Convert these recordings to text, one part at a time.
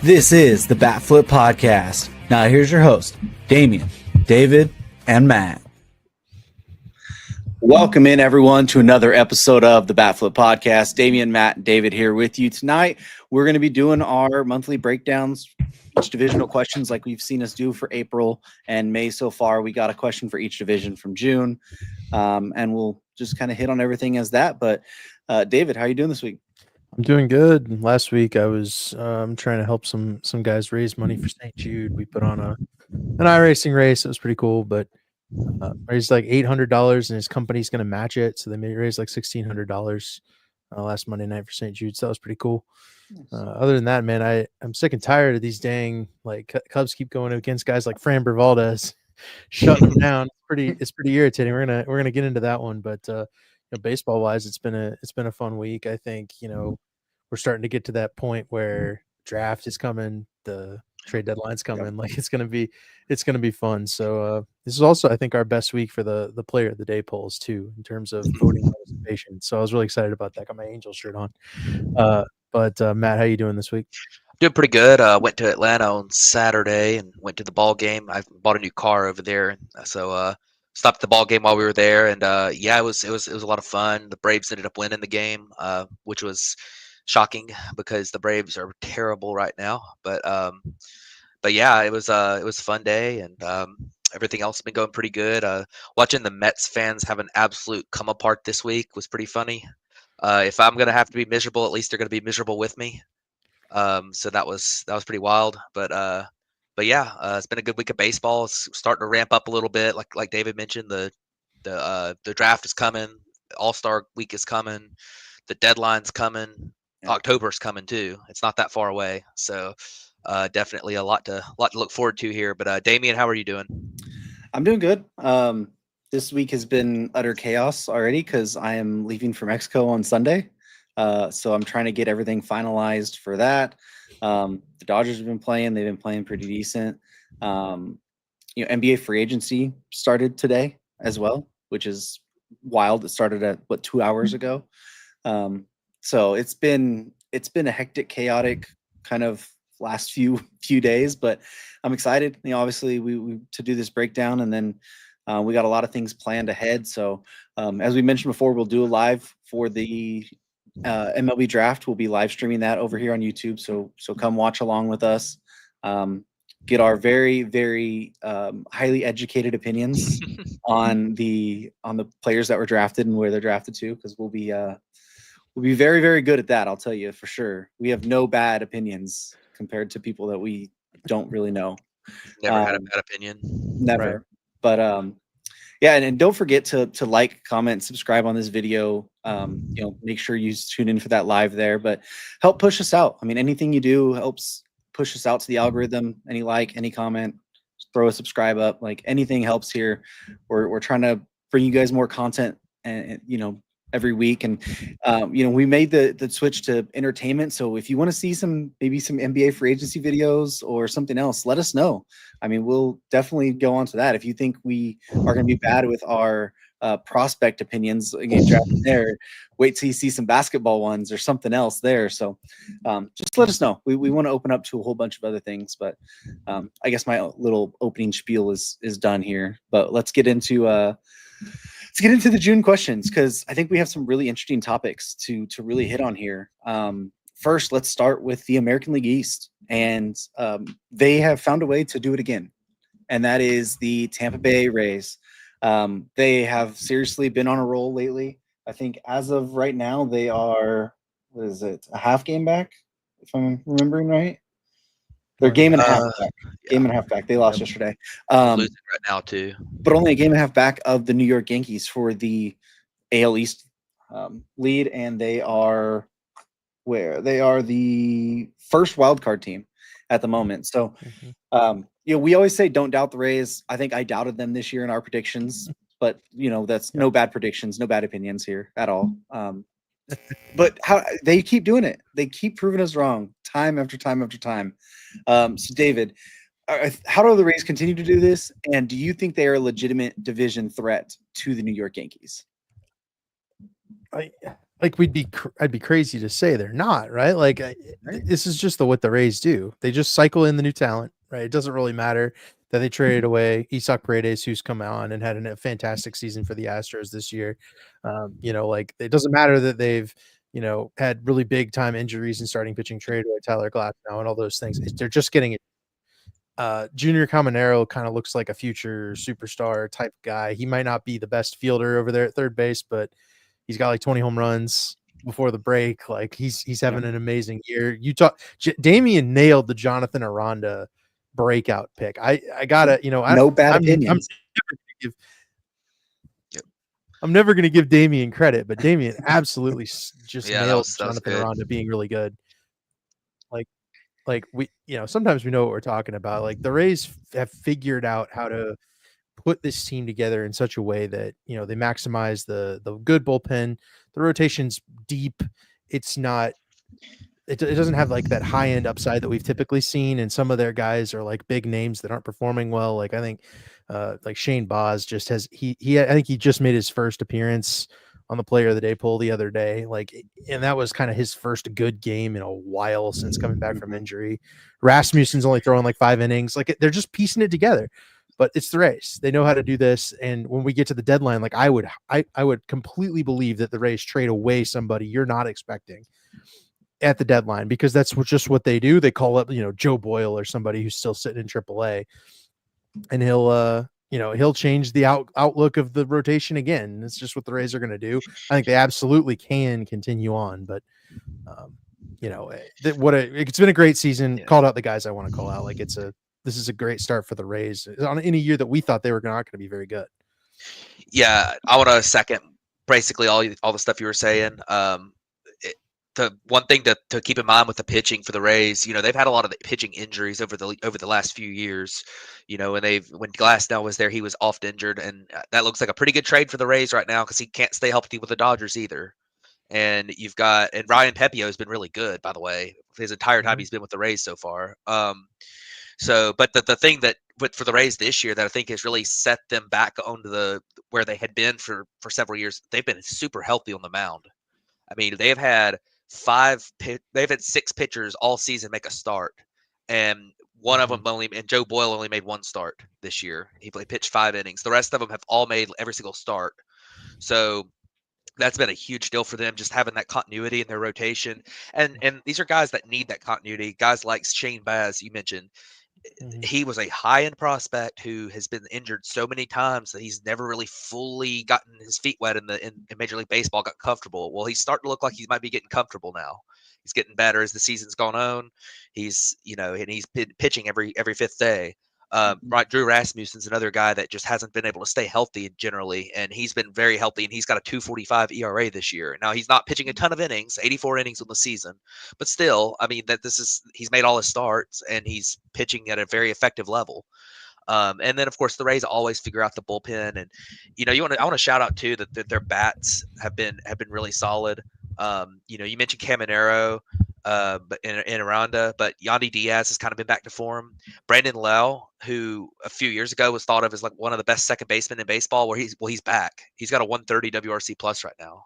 This is the Bat Flip Podcast. Now here's your host, Damian, David, and Matt. Welcome in, everyone, to another episode of the Bat Flip Podcast. Damian, Matt, and David here with you tonight. We're going to be doing our monthly breakdowns, each divisional questions like we've seen us do for April and May so far. We got a question for each division from June, and we'll just kind of hit on everything as that. But David, how are you doing this week? I'm doing good. Last week I was trying to help some guys raise money for St. Jude. We put on an iRacing race. It was pretty cool, but raised like $800, and his company's going to match it. So they raised like $1,600 last Monday night for St. Jude. So that was pretty cool. Other than that, man, I'm sick and tired of these dang Cubs keep going against guys like Fran Valdez, shutting them down. It's pretty irritating. We're gonna get into that one, but baseball wise, it's been a fun week. I think we're starting to get to that point where draft is coming, the trade deadline's coming. Like it's gonna be fun. So this is also, I think, our best week for the player of the day polls too, in terms of voting participation. So I was really excited about that. Got my Angel shirt on. But Matt, how you doing this week? Doing pretty good. Went to Atlanta on Saturday and went to the ball game. I bought a new car over there, so stopped at the ball game while we were there. And it was a lot of fun. The Braves ended up winning the game, which was shocking because the Braves are terrible right now. But yeah, it was a fun day, and everything else has been going pretty good. Watching the Mets fans have an absolute come apart this week was pretty funny. If I'm gonna have to be miserable, at least they're gonna be miserable with me. So that was pretty wild. But yeah, it's been a good week of baseball. It's starting to ramp up a little bit. Like David mentioned, the draft is coming. All-Star week is coming. The deadline's coming. Yeah. October's coming too. It's not that far away. So definitely a lot to look forward to here. But Damian, how are you doing? I'm doing good. This week has been utter chaos already because I am leaving for Mexico on Sunday. So I'm trying to get everything finalized for that. The Dodgers have been playing. They've been playing pretty decent. NBA free agency started today as well, which is wild. It started at 2 hours ago. So it's been a hectic, chaotic kind of last few days, but I'm excited. Obviously we to do this breakdown, and then we got a lot of things planned ahead. So as we mentioned before, we'll do a live for the MLB draft. We'll be live streaming that over here on YouTube. So come watch along with us. Get our very, very highly educated opinions on the players that were drafted and where they're drafted to, because we'll be very, very good at that. I'll tell you for sure. We have no bad opinions compared to people that we don't really know. Never had a bad opinion. Never. Right. But yeah, and don't forget to like, comment, subscribe on this video. Make sure you tune in for that live there, but help push us out. I mean, anything you do helps push us out to the algorithm. Any like, any comment, throw a subscribe up, like anything helps here. We're trying to bring you guys more content and every week. And we made the switch to entertainment. So if you want to see maybe some NBA free agency videos or something else, let us know. I mean, we'll definitely go on to that. If you think we are going to be bad with our prospect opinions again drafting there, wait till you see some basketball ones or something else there. So just let us know. We want to open up to a whole bunch of other things, but I guess my little opening spiel is done here. But let's get into the June questions, because I think we have some really interesting topics to really hit on here. First, let's start with the American League East, and they have found a way to do it again, and that is the Tampa Bay Rays. They have seriously been on a roll lately. I think as of right now, they are, a half game back, if I'm remembering right? They're game and a half back. Game and a half back. They lost yesterday. Losing right now too, but only a game and a half back of the New York Yankees for the AL East lead, and they are the first wild card team at the moment. So, we always say don't doubt the Rays. I think I doubted them this year in our predictions, but that's no bad predictions, no bad opinions here at all. But how they keep doing it, they keep proving us wrong time after time after time. So David, How do the Rays continue to do this? And do you think they are a legitimate division threat to the New York Yankees? I'd be crazy to say they're not, right? Right. This is just what the Rays do. They just cycle in the new talent, right? It doesn't really matter that they traded away Isak Paredes, who's come on and had a fantastic season for the Astros this year. Like it doesn't matter that they've had really big time injuries and starting pitching, trade away Tyler Glass now and all those things. They're just getting it. Junior Caminero kind of looks like a future superstar type guy. He might not be the best fielder over there at third base, but he's got like 20 home runs before the break. Like he's having an amazing year. Damian nailed the Jonathan Aranda breakout pick. I gotta, No bad I'm opinions. never gonna give Damian credit, but Damian absolutely just Yeah, nailed that was Jonathan good. Aranda being really good. Like we, sometimes we know what we're talking about. Like the Rays have figured out how to put this team together in such a way that they maximize the good bullpen. The rotation's deep. It's not. It doesn't have like that high end upside that we've typically seen, and some of their guys are like big names that aren't performing well. Like I think, like Shane Baz just has I think he just made his first appearance on the Player of the Day poll the other day. Like, and that was kind of his first good game in a while since coming back from injury. Rasmussen's only throwing like 5 innings. Like they're just piecing it together. But it's the Rays. They know how to do this. And when we get to the deadline, like I would completely believe that the Rays trade away somebody you're not expecting at the deadline, because that's just what they do. They call up, Joe Boyle or somebody who's still sitting in AAA, and he'll change the outlook of the rotation again. It's just what the Rays are going to do. I think they absolutely can continue on, but it's been a great season. Yeah. Called out the guys I want to call out. Like this is a great start for the Rays in a year that we thought they were not going to be very good. Yeah, I want to second basically all the stuff you were saying. The one thing to keep in mind with the pitching for the Rays, they've had a lot of the pitching injuries over the last few years. And when Glasnow was there, he was oft injured, and that looks like a pretty good trade for the Rays right now because he can't stay healthy with the Dodgers either. And Ryan Pepio has been really good, by the way, his entire time he's been with the Rays so far. But the thing for the Rays this year that I think has really set them back onto where they had been for several years, they've been super healthy on the mound. I mean, they've had 6 pitchers all season make a start, and one of them and Joe Boyle only made 1 start this year. He pitched 5 innings. The rest of them have all made every single start. So that's been a huge deal for them, just having that continuity in their rotation. And these are guys that need that continuity. Guys like Shane Baz, you mentioned. He was a high-end prospect who has been injured so many times that he's never really fully gotten his feet wet in Major League Baseball, got comfortable. Well, he's starting to look like he might be getting comfortable now. He's getting better as the season's gone on. He's and he's been pitching every 5th day. Right, Drew Rasmussen's another guy that just hasn't been able to stay healthy generally, and he's been very healthy, and he's got a 2.45 ERA this year. Now he's not pitching a ton of innings, 84 innings on the season, but still, I mean he's made all his starts and he's pitching at a very effective level. And then of course the Rays always figure out the bullpen, and I want to shout out too that their bats have been really solid. You mentioned Caminero, but in Aranda, but Yandy Diaz has kind of been back to form. Brandon Lowe, who a few years ago was thought of as like one of the best second basemen in baseball, he's back. He's got a 130 WRC plus right now.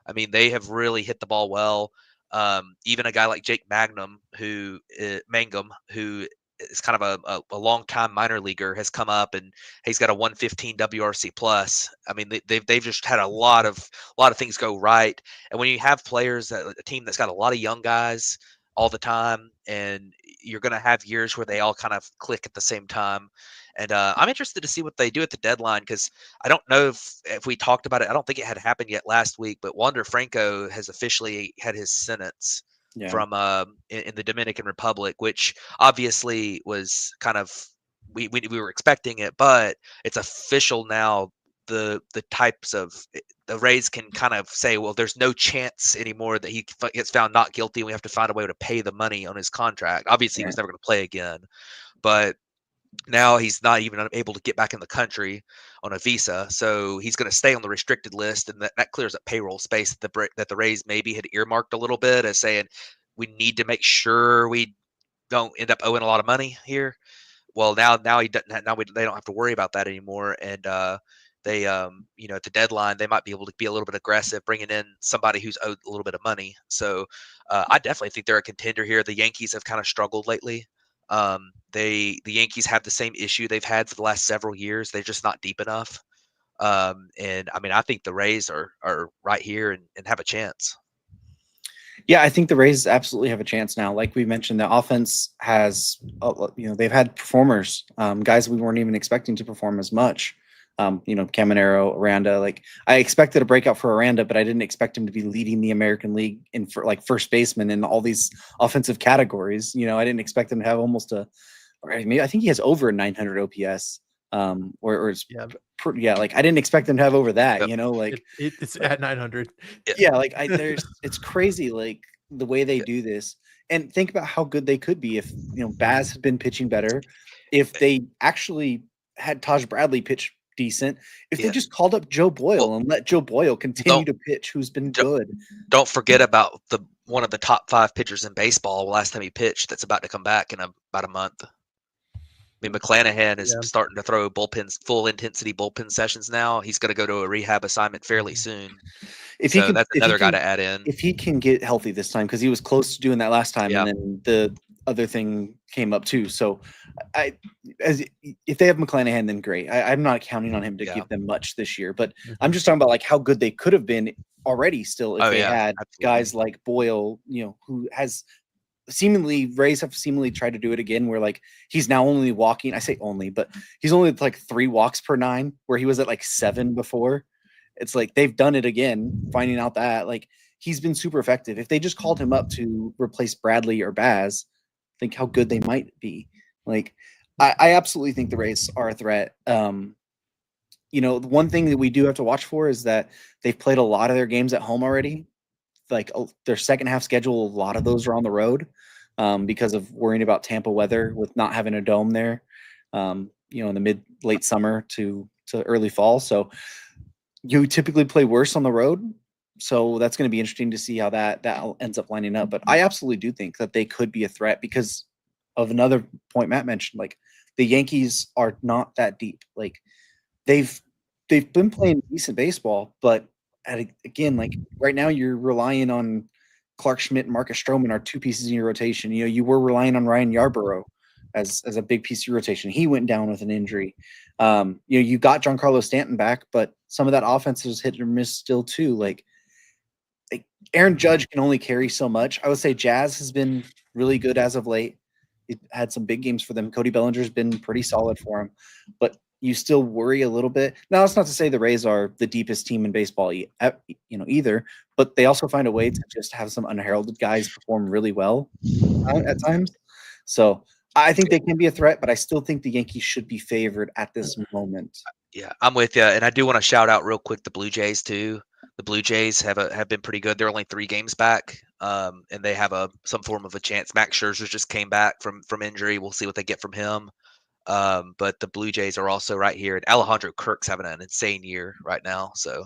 I mean, they have really hit the ball well. Even a guy like Jake Mangum, who is kind of a long time minor leaguer, has come up and he's got a 115 WRC plus. I mean, they've just had a lot of things go right. And when you have players, a team that's got a lot of young guys all the time, and you're going to have years where they all kind of click at the same time. And I'm interested to see what they do at the deadline, because I don't know if we talked about it. I don't think it had happened yet last week, but Wander Franco has officially had his sentence from in the Dominican Republic, which obviously was kind of we were expecting it, but it's official now. The types of the Rays can kind of say, well, there's no chance anymore that he gets found not guilty, and we have to find a way to pay the money on his contract. Obviously, he was never going to play again, but now he's not even able to get back in the country on a visa, so he's going to stay on the restricted list, and that clears up payroll space that the Rays maybe had earmarked a little bit as saying we need to make sure we don't end up owing a lot of money here. well, now he doesn't. They don't have to worry about that anymore, and they at the deadline they might be able to be a little bit aggressive, bringing in somebody who's owed a little bit of money. So I definitely think they're a contender here. The Yankees have kind of struggled lately. The Yankees have the same issue they've had for the last several years. They're just not deep enough. And I mean, I think the Rays are right here and have a chance. Yeah, I think the Rays absolutely have a chance now. Like we mentioned, the offense has, they've had performers, guys we weren't even expecting to perform as much. Caminero, Aranda. Like I expected a breakout for Aranda, but I didn't expect him to be leading the American League in for like first baseman in all these offensive categories. I didn't expect him to have almost maybe I think he has over a 900 OPS. Or it's like I didn't expect them to have over that. Yep. Like it's at 900. Yeah, like it's crazy, like the way they do this. And think about how good they could be if Baz had been pitching better, if they actually had Taj Bradley pitch decent, if they just called up Joe Boyle and let Joe Boyle continue to pitch, who's been good. Don't forget about one of the top 5 pitchers in baseball last time he pitched that's about to come back in about a month. I mean, McClanahan is starting to throw full intensity bullpen sessions now. He's going to go to a rehab assignment fairly soon. That's another guy to add in. If he can get healthy this time, because he was close to doing that last time, and then the other thing came up too. So, if they have McClanahan, then great. I'm not counting on him to give them much this year, but I'm just talking about like how good they could have been already still if they had guys like Boyle, who has Rays have seemingly tried to do it again, where like he's now only walking. I say only, but he's only like 3 walks per 9, where he was at like 7 before. It's like they've done it again, finding out that like he's been super effective. If they just called him up to replace Bradley or Baz, think how good they might be. Like I absolutely think the Rays are a threat. The one thing that we do have to watch for is that they've played a lot of their games at home already. Like their second half schedule, a lot of those are on the road because of worrying about Tampa weather with not having a dome there, in the late summer to early fall. So you typically play worse on the road. So that's going to be interesting to see how that ends up lining up. But I absolutely do think that they could be a threat because of another point Matt mentioned. Like the Yankees are not that deep. Like they've been playing decent baseball, but again, like right now you're relying on Clark Schmidt and Marcus Stroman are 2 pieces in your rotation. You were relying on Ryan Yarborough as a big piece of your rotation. He went down with an injury. You got Giancarlo Stanton back, but some of that offense is hit or miss still too. Like Aaron Judge can only carry so much. I would say Jazz has been really good as of late. It had some big games for them. Cody Bellinger's been pretty solid for him, but you still worry a little bit. Now, that's not to say the Rays are the deepest team in baseball, either, but they also find a way to just have some unheralded guys perform really well at times. So I think they can be a threat, but I still think the Yankees should be favored at this moment. Yeah, I'm with you, and I do want to shout out real quick the Blue Jays too. The Blue Jays have been pretty good. They're only 3 games back, and they have some form of a chance. Max Scherzer just came back from injury. We'll see what they get from him. But the Blue Jays are also right here, and Alejandro Kirk's having an insane year right now. So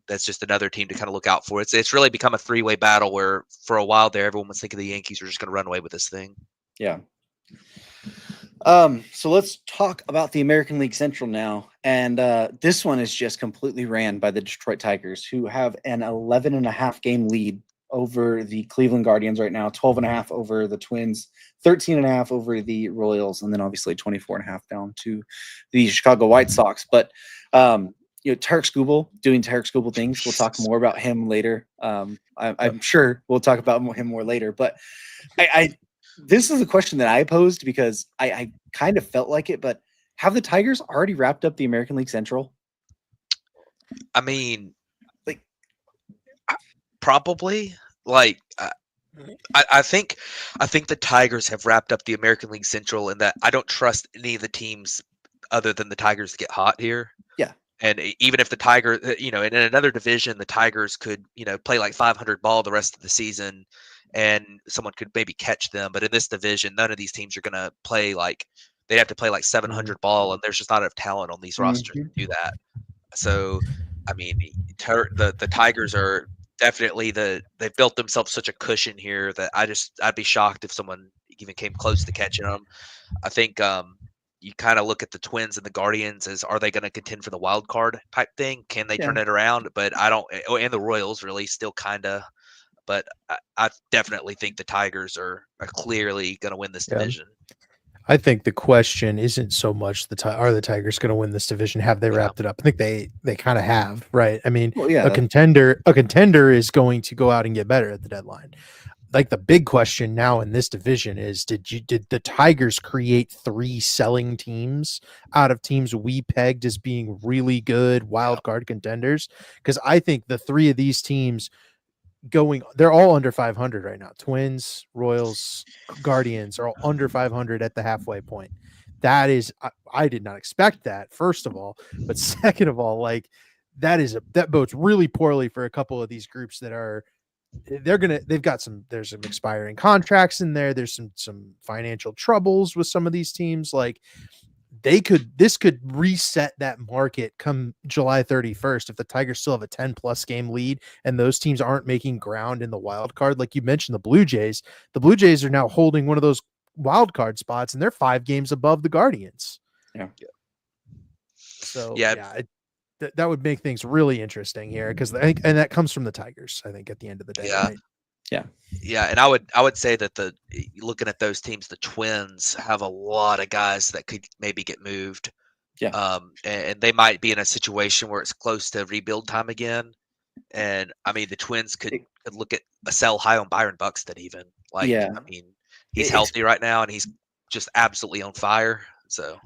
that's just another team to kind of look out for. It's really become a 3-way battle where for a while there, everyone was thinking the Yankees were just going to run away with this thing. Yeah. So let's talk about the American League Central now. And this one is just completely ran by the Detroit Tigers, who have an 11.5 game lead over the Cleveland Guardians right now, 12.5 over the Twins, 13.5 over the Royals, and then obviously 24.5 down to the Chicago White Sox. But Tarek Skubal doing Tarek Skubal things. We'll talk more about him later. I'm sure we'll talk about him more later. But this is a question that I posed because I kind of felt like it. But have the Tigers already wrapped up the American League Central? I mean, probably. I think the Tigers have wrapped up the American League Central, and that I don't trust any of the teams other than the Tigers to get hot here. Yeah. And even if the Tigers, in another division, the Tigers could, play like 500 ball the rest of the season, and someone could maybe catch them. But in this division, none of these teams are going to play they'd have to play like 700 ball, and there's just not enough talent on these rosters to do that. So, I mean, the Tigers are definitely they've built themselves such a cushion here that I'd be shocked if someone even came close to catching them. I think you kind of look at the Twins and the Guardians as, are they going to contend for the wild card type thing? Can they turn it around? But I don't, and the Royals really still kind of. But I definitely think the Tigers are clearly going to win this division. I think the question isn't so much are the Tigers going to win this division? Have they wrapped it up? I think they kind of have, right? I mean, a contender is going to go out and get better at the deadline. Like the big question now in this division is, did the Tigers create 3 selling teams out of teams we pegged as being really good wild card contenders? Because I think the 3 of these teams they're all under 500 right now. Twins, Royals, Guardians are all under 500 at the halfway point. That is, I did not expect that, first of all, but second of all, like that bodes really poorly for a couple of these groups that are, there's some expiring contracts in there. There's some financial troubles with some of these teams. Like this could reset that market come July 31st if the Tigers still have a 10+ game lead and those teams aren't making ground in the wild card. Like you mentioned, the Blue Jays are now holding one of those wild card spots and they're 5 games above the Guardians. So that would make things really interesting here, because I think, and that comes from the Tigers, I think, at the end of the day. Right? Yeah, and I would say that looking at those teams, the Twins have a lot of guys that could maybe get moved. And they might be in a situation where it's close to rebuild time again. And I mean, the Twins could look at a sell high on Byron Buxton even. I mean, he's healthy right now and he's just absolutely on fire. So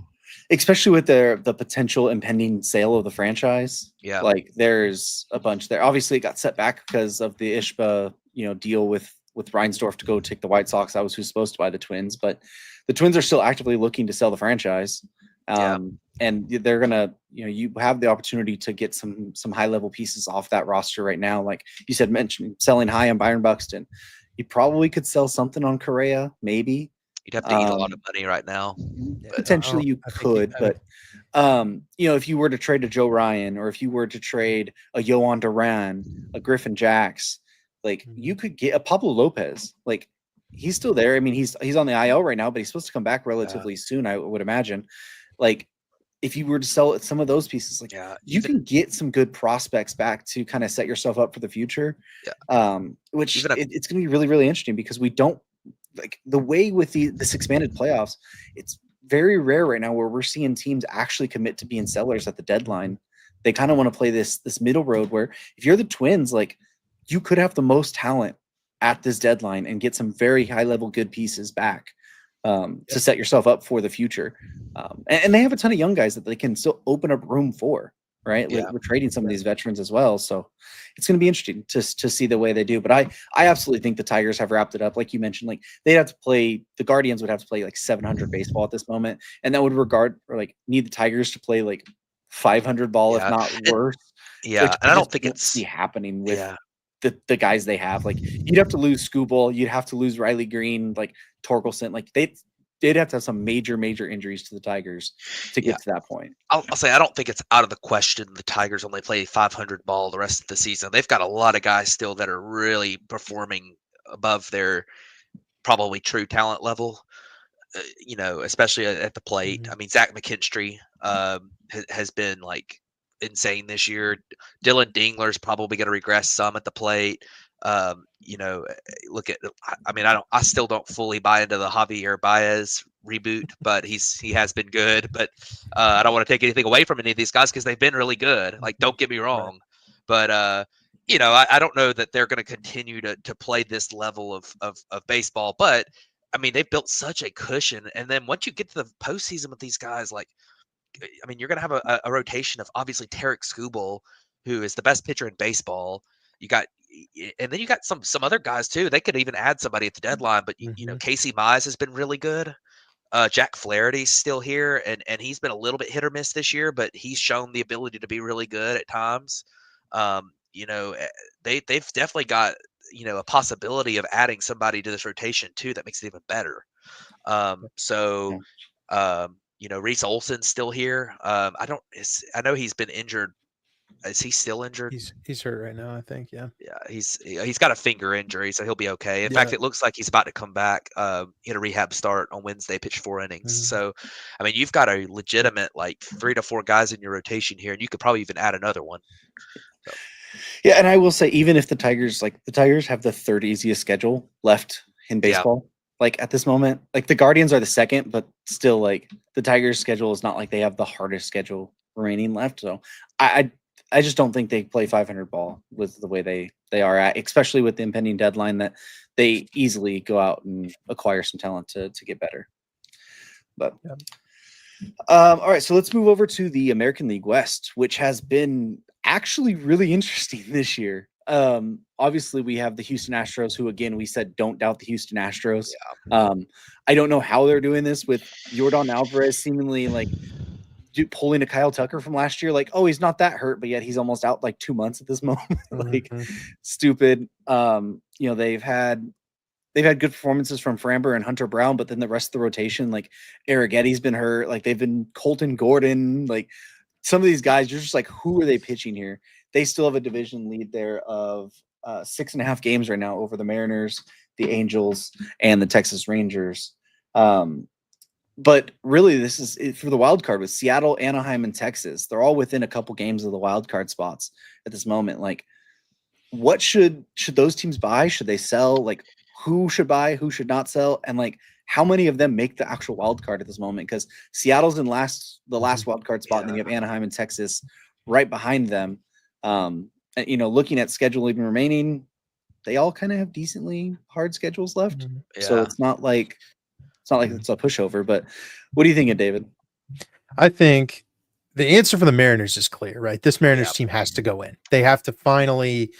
especially with the potential impending sale of the franchise. Like there's a bunch there. Obviously it got set back because of the Ishba, deal with Reinsdorf to go take the White Sox. That was who's supposed to buy the Twins, but the Twins are still actively looking to sell the franchise. And they're gonna, you have the opportunity to get some high level pieces off that roster right now. Like you mentioned selling high on Byron Buxton. You probably could sell something on Correa, maybe. You'd have to eat a lot of money right now. Potentially you could, but if you were to trade a Joe Ryan, or if you were to trade a Yohan Duran, a Griffin Jax, like you could get a Pablo Lopez. Like he's still there. I mean, he's on the IL right now, but he's supposed to come back relatively soon, I would imagine. Like if you were to sell some of those pieces, like you can get some good prospects back to kind of set yourself up for the future. Which it's going to be really, really interesting, because we don't, like the way with this expanded playoffs, it's very rare right now where we're seeing teams actually commit to being sellers at the deadline. They kind of want to play this middle road where if you're the Twins, like you could have the most talent at this deadline and get some very high level good pieces back to set yourself up for the future. And they have a ton of young guys that they can still open up room for. Right. Like we're trading some of these veterans as well. So it's going to be interesting to see the way they do. But I absolutely think the Tigers have wrapped it up. Like you mentioned, like the Guardians would have to play like 700 baseball at this moment. And that would need the Tigers to play like 500 ball, if not worse. And I don't think it's happening with the guys they have. Like you'd have to lose Skubal, you'd have to lose Riley Green, like Torkelson. Like they'd have to have some major injuries to the Tigers to get to that point. I'll say I don't think it's out of the question the Tigers only play 500 ball the rest of the season. They've got a lot of guys still that are really performing above their probably true talent level, especially at the plate. I mean, Zach McKinstry has been like insane this year. Dylan Dingler's probably going to regress some at the plate. Look at, I mean, I still don't fully buy into the Javier Baez reboot, but he has been good, but I don't want to take anything away from any of these guys because they've been really good. Like, don't get me wrong, but I don't know that they're going to continue to play this level of baseball, but I mean, they've built such a cushion. And then once you get to the postseason with these guys, like, I mean, you're going to have a rotation of obviously Tarek Skubal, who is the best pitcher in baseball. And then you got some other guys too. They could even add somebody at the deadline, but Casey Mize has been really good. Jack Flaherty's still here, and he's been a little bit hit or miss this year, but he's shown the ability to be really good at times. They've definitely got a possibility of adding somebody to this rotation too that makes it even better. Reese Olson's still here. I know he's been injured Is he still injured? He's hurt right now, I think. Yeah. Yeah, he's got a finger injury, so he'll be okay. In Yeah. fact, it looks like he's about to come back. He had a rehab start on Wednesday, pitched 4 innings. Mhm. So, I mean, you've got a legitimate like 3 to 4 guys in your rotation here, and you could probably even add another one. Yeah, and I will say, even if the Tigers have the third easiest schedule left in baseball, like at this moment, like the Guardians are the second, but still, like the Tigers' schedule is not like they have the hardest schedule remaining left. So I just don't think they play 500 ball with the way they are at, especially with the impending deadline, that they easily go out and acquire some talent to get better. But Yeah. all right, so let's move over to the American League West, which has been actually really interesting this year. Obviously, we have the Houston Astros, who, again, we said don't doubt the Houston Astros. I don't know how they're doing this with Yordan Alvarez seemingly like pulling a Kyle Tucker from last year. Like, oh, he's not that hurt, but yet he's almost out like 2 months at this moment. Like, stupid. They've had good performances from Framber and Hunter Brown, but then the rest of the rotation, like Arrighetti's been hurt. Like, they've been Colton Gordon. Like, some of these guys, you're just like, who are they pitching here? They still have a division lead there of 6.5 games right now over the Mariners, the Angels, and the Texas Rangers. But really, this is for the wild card with Seattle, Anaheim, and Texas. They're all within a couple games of the wild card spots at this moment. Like, what should those teams buy? Should they sell? Like, who should buy? Who should not sell? And like, how many of them make the actual wild card at this moment? Because Seattle's in the last wild card spot, and then you have Anaheim and Texas right behind them. And, looking at schedule even remaining, they all kind of have decently hard schedules left. So it's not like it's a pushover. But what do you think of David? I think the answer for the Mariners is clear, right? This Mariners team has to go in. They have to finally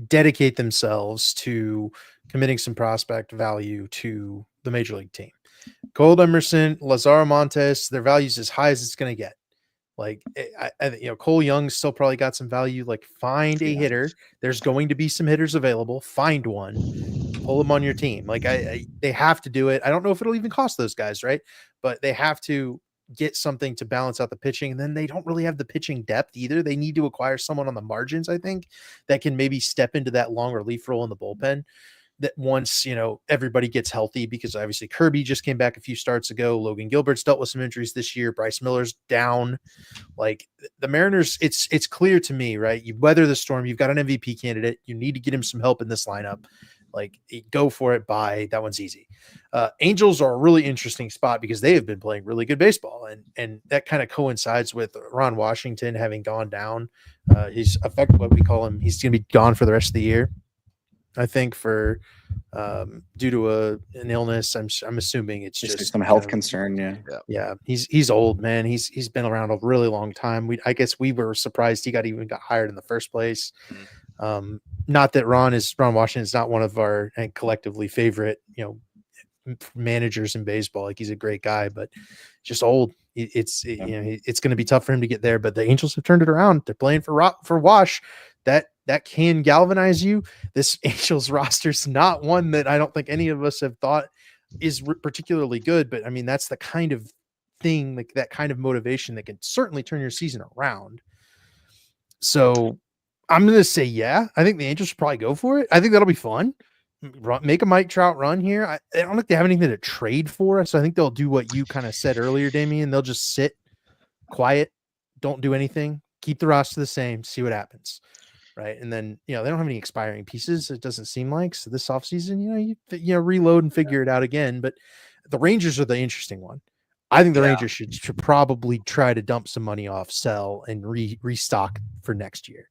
dedicate themselves to committing some prospect value to the major league team. Cole Emerson, Lazaro Montes, their value's as high as it's going to get. Like, Cole Young's still probably got some value. Like, find a hitter. There's going to be some hitters available. Find one, pull them on your team. Like, they have to do it. I don't know if it'll even cost those guys, right? But they have to get something to balance out the pitching. And then they don't really have the pitching depth either. They need to acquire someone on the margins, I think, that can maybe step into that long relief role in the bullpen. That once, everybody gets healthy, because obviously Kirby just came back a few starts ago. Logan Gilbert's dealt with some injuries this year. Bryce Miller's down. Like, the Mariners, it's clear to me, right? You weather the storm. You've got an MVP candidate. You need to get him some help in this lineup. Like, go for it. Buy. That one's easy. Angels are a really interesting spot because they have been playing really good baseball. And that kind of coincides with Ron Washington having gone down. He's affected what we call him. He's going to be gone for the rest of the year. I think for due to an illness, I'm assuming it's just some health concern. Yeah. He's old, man. He's been around a really long time. I guess we were surprised he got hired in the first place. Not that Ron Washington is not one of our collectively favorite, managers in baseball. Like, he's a great guy, but just old. It's going to be tough for him to get there. But the Angels have turned it around. They're playing for Wash. That can galvanize you. This Angels roster is not one that I don't think any of us have thought is particularly good. But I mean, that's the kind of thing, like that kind of motivation that can certainly turn your season around. So I'm going to say, I think the Angels should probably go for it. I think that'll be fun. Make a Mike Trout run here. I don't think they have anything to trade for. So I think they'll do what you kind of said earlier, Damian. They'll just sit quiet, don't do anything, keep the roster the same, see what happens. Right. And then, they don't have any expiring pieces. It doesn't seem like. So this offseason, you reload and figure it out again. But the Rangers are the interesting one. I think the Rangers should probably try to dump some money off, sell, and restock for next year.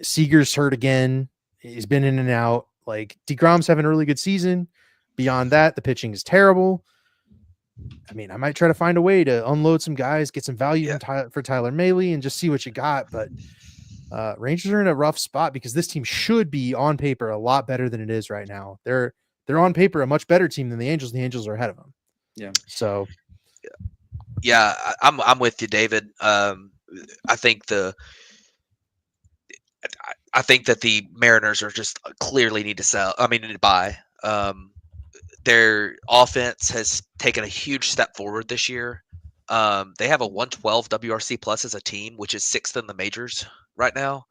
Seager's hurt again. He's been in and out. Like, DeGrom's having a really good season. Beyond that, the pitching is terrible. I mean, I might try to find a way to unload some guys, get some value for Tyler Mahle, and just see what you got. But Rangers are in a rough spot because this team should be on paper a lot better than it is right now. They're on paper a much better team than the Angels. The Angels are ahead of them. Yeah. So. Yeah, I'm with you, David. I think that the Mariners are just clearly need to buy. Their offense has taken a huge step forward this year. They have a 112 WRC plus as a team, which is 6th in the majors right now.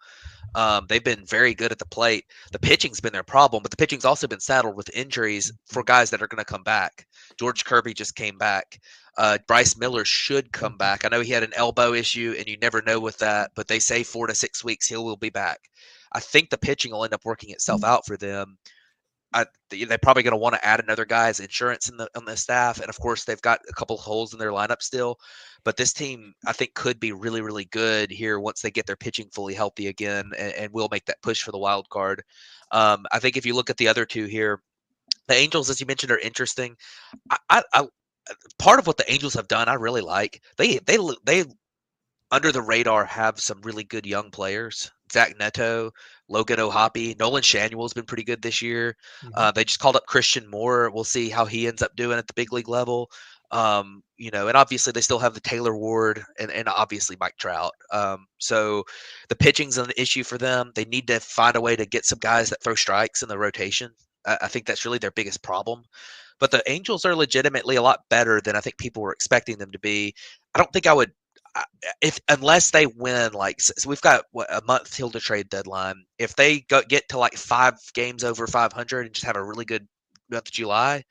They've been very good at the plate. The pitching's been their problem, but the pitching's also been saddled with injuries for guys that are going to come back. George Kirby just came back. Bryce Miller should come back. I know he had an elbow issue, and you never know with that, but they say 4 to 6 weeks he will be back. I think the pitching will end up working itself out for them. They're probably going to want to add another guy as insurance on the staff, and of course they've got a couple of holes in their lineup still. But this team, I think, could be really, really good here once they get their pitching fully healthy again, and will make that push for the wild card. I think if you look at the other two here, the Angels, as you mentioned, are interesting. I part of what the Angels have done, I really like. They under the radar have some really good young players. Zach Neto, Logan O'Hoppe, Nolan Shanuel's been pretty good this year. They just called up Christian Moore. We'll see how he ends up doing at the big league level. And obviously they still have the Taylor Ward and obviously Mike Trout. So the pitching's an issue for them. They need to find a way to get some guys that throw strikes in the rotation. I think that's really their biggest problem. But the Angels are legitimately a lot better than I think people were expecting them to be. I don't think I would unless they win, so we've got a month till the trade deadline. If they get to like 5 games over 500 and just have a really good month of July,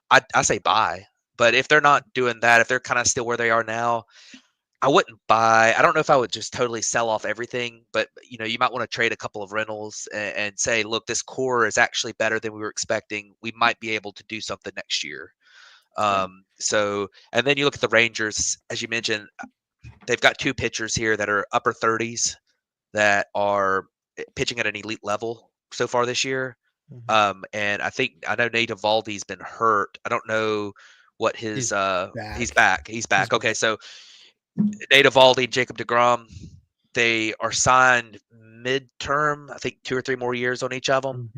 I say buy. But if they're not doing that, if they're kind of still where they are now, I wouldn't buy. I don't know if I would just totally sell off everything, but you might want to trade a couple of rentals and say, look, this core is actually better than we were expecting. We might be able to do something next year. And then you look at the Rangers, as you mentioned. They've got 2 pitchers here that are upper 30s that are pitching at an elite level so far this year. And I know Nate Eovaldi's been hurt. I don't know what his he's back. He's back. Okay, so Nate Eovaldi, Jacob deGrom, they are signed midterm. I think 2 or 3 more years on each of them.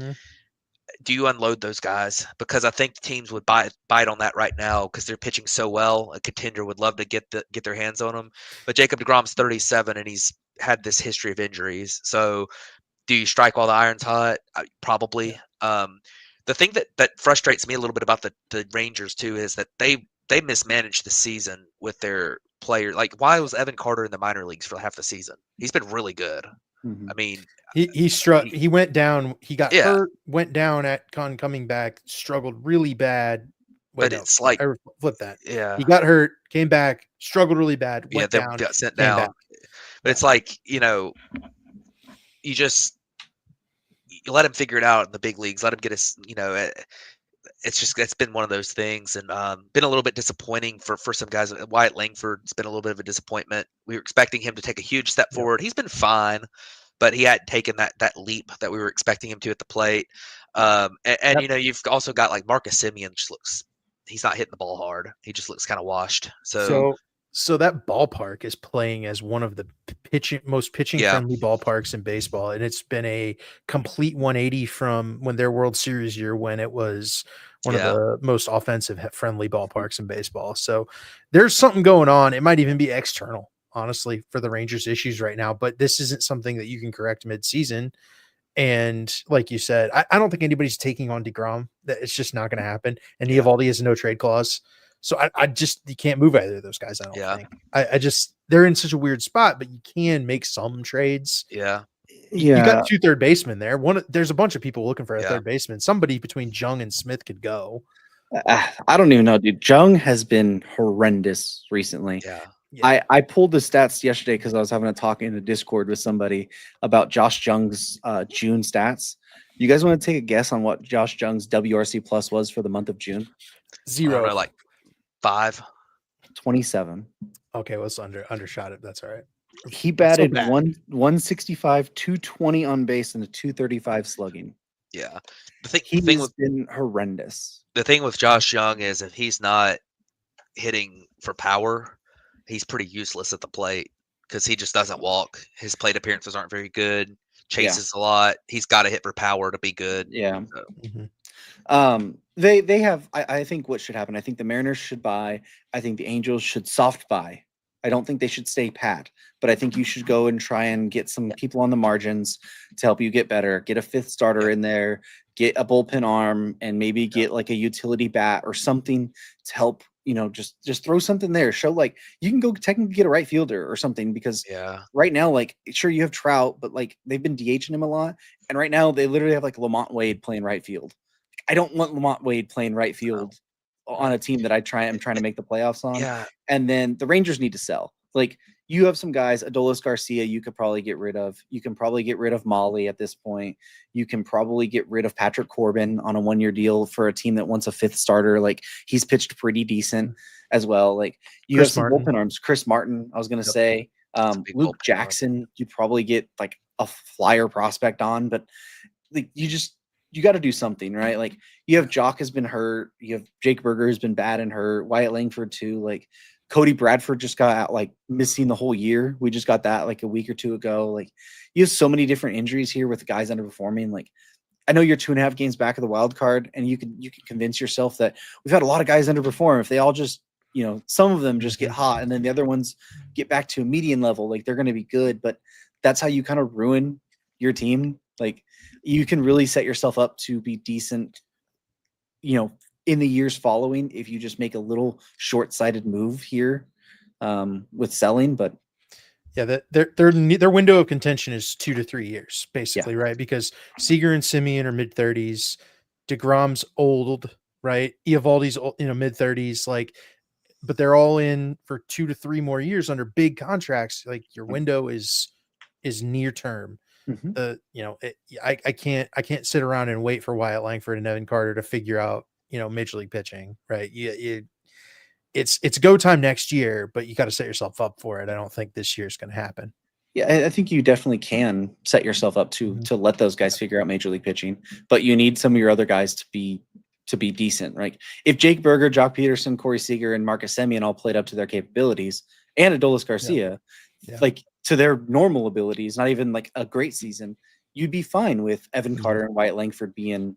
Do you unload those guys? Because I think teams would bite on that right now because they're pitching so well. A contender would love to get their hands on them. But Jacob deGrom's 37 and he's had this history of injuries. So do you strike while the iron's hot? Probably. Yeah. The thing that frustrates me a little bit about the Rangers too is that they mismanaged the season with their player. Like, why was Evan Carter in the minor leagues for half the season? He's been really good. I mean, he went down. He got hurt, went down coming back, struggled really bad. It's like, I flip that. Yeah, he got hurt, came back, struggled really bad. Went down, got sent down. But it's like, you let him figure it out in the big leagues. Let him get his, it's been one of those things, and been a little bit disappointing for some guys. Wyatt Langford's been a little bit of a disappointment. We were expecting him to take a huge step forward. He's been fine, but he hadn't taken that leap that we were expecting him to at the plate. You've also got like Marcus Semien. He's not hitting the ball hard. He just looks kind of washed. So that ballpark is playing as one of the most pitching friendly ballparks in baseball. And it's been a complete 180 from when their World Series year, when it was one of the most offensive friendly ballparks in baseball. So there's something going on. It might even be external, honestly, for the Rangers' issues right now, but this isn't something that you can correct mid-season. And like you said, I don't think anybody's taking on deGrom. That it's just not going to happen. And Eovaldi has a no trade clause. So you can't move either of those guys. I don't think. They're in such a weird spot, but you can make some trades. Yeah. You got 2 third basemen there. There's a bunch of people looking for a third baseman. Somebody between Jung and Smith could go. I don't even know, dude. Jung has been horrendous recently. Yeah. I pulled the stats yesterday because I was having a talk in the Discord with somebody about Josh Jung's June stats. You guys want to take a guess on what Josh Jung's WRC plus was for the month of June? 0. I don't know, like 5. 27. Okay, well, it's undershot it. That's all right. He batted 165, 220 on base, and a 235 slugging. Yeah. He's been horrendous. The thing with Josh Jung is if he's not hitting for power, he's pretty useless at the plate because he just doesn't walk. His plate appearances aren't very good. Chases a lot. He's got to hit for power to be good. Yeah. So. They have. I think what should happen. I think the Mariners should buy. I think the Angels should soft buy. I don't think they should stay pat, but I think you should go and try and get some people on the margins to help you get better. Get a 5th starter in there. Get a bullpen arm and maybe get like a utility bat or something to help just throw something there. Show like you can go technically get a right fielder or something because Yeah. right now, like sure you have Trout, but like they've been DHing him a lot, and right now they literally have like Lamont Wade playing right field. I don't want Lamont Wade playing right field on a team that I'm trying to make the playoffs on. Yeah. And then the Rangers need to sell. Like you have some guys, Adolis Garcia, you could probably get rid of. You can probably get rid of Molly at this point. You can probably get rid of Patrick Corbin on a 1-year deal for a team that wants a 5th starter. Like he's pitched pretty decent as well. Like you Chris have some Martin. bullpen arms. Chris Martin, I was gonna Yep. say. That's a big Luke bullpen arm. Jackson, you'd probably get like a flyer prospect on, but like you got to do something, right? Like you have Jock has been hurt, you have Jake Berger has been bad and hurt, Wyatt Langford too, like Cody Bradford just got out like missing the whole year. We just got that like a week or two ago. Like you have so many different injuries here with guys underperforming. Like I know you're 2.5 games back of the wild card, and you can convince yourself that we've had a lot of guys underperform. If they all just some of them just get hot, and then the other ones get back to a median level, like they're going to be good. But that's how you kind of ruin your team. Like you can really set yourself up to be decent, in the years following if you just make a little short-sighted move here with selling. But yeah, their window of contention is 2 to 3 years, basically, right? Because Seager and Simeon are mid-30s, DeGrom's old, right? Eovaldi's mid-30s, like, but they're all in for 2 to 3 more years under big contracts. Like your window is near term. I can't sit around and wait for Wyatt Langford and Evan Carter to figure out major league pitching, right? It's go time next year, but you got to set yourself up for it. I don't think this year's going to happen. Yeah, I think you definitely can set yourself up to let those guys figure out major league pitching, but you need some of your other guys to be decent, right? If Jake Berger, Jock Peterson, Corey Seager, and Marcus Semien all played up to their capabilities, and Adolis Garcia, like to their normal abilities, not even like a great season, you'd be fine with Evan Carter and Wyatt Langford being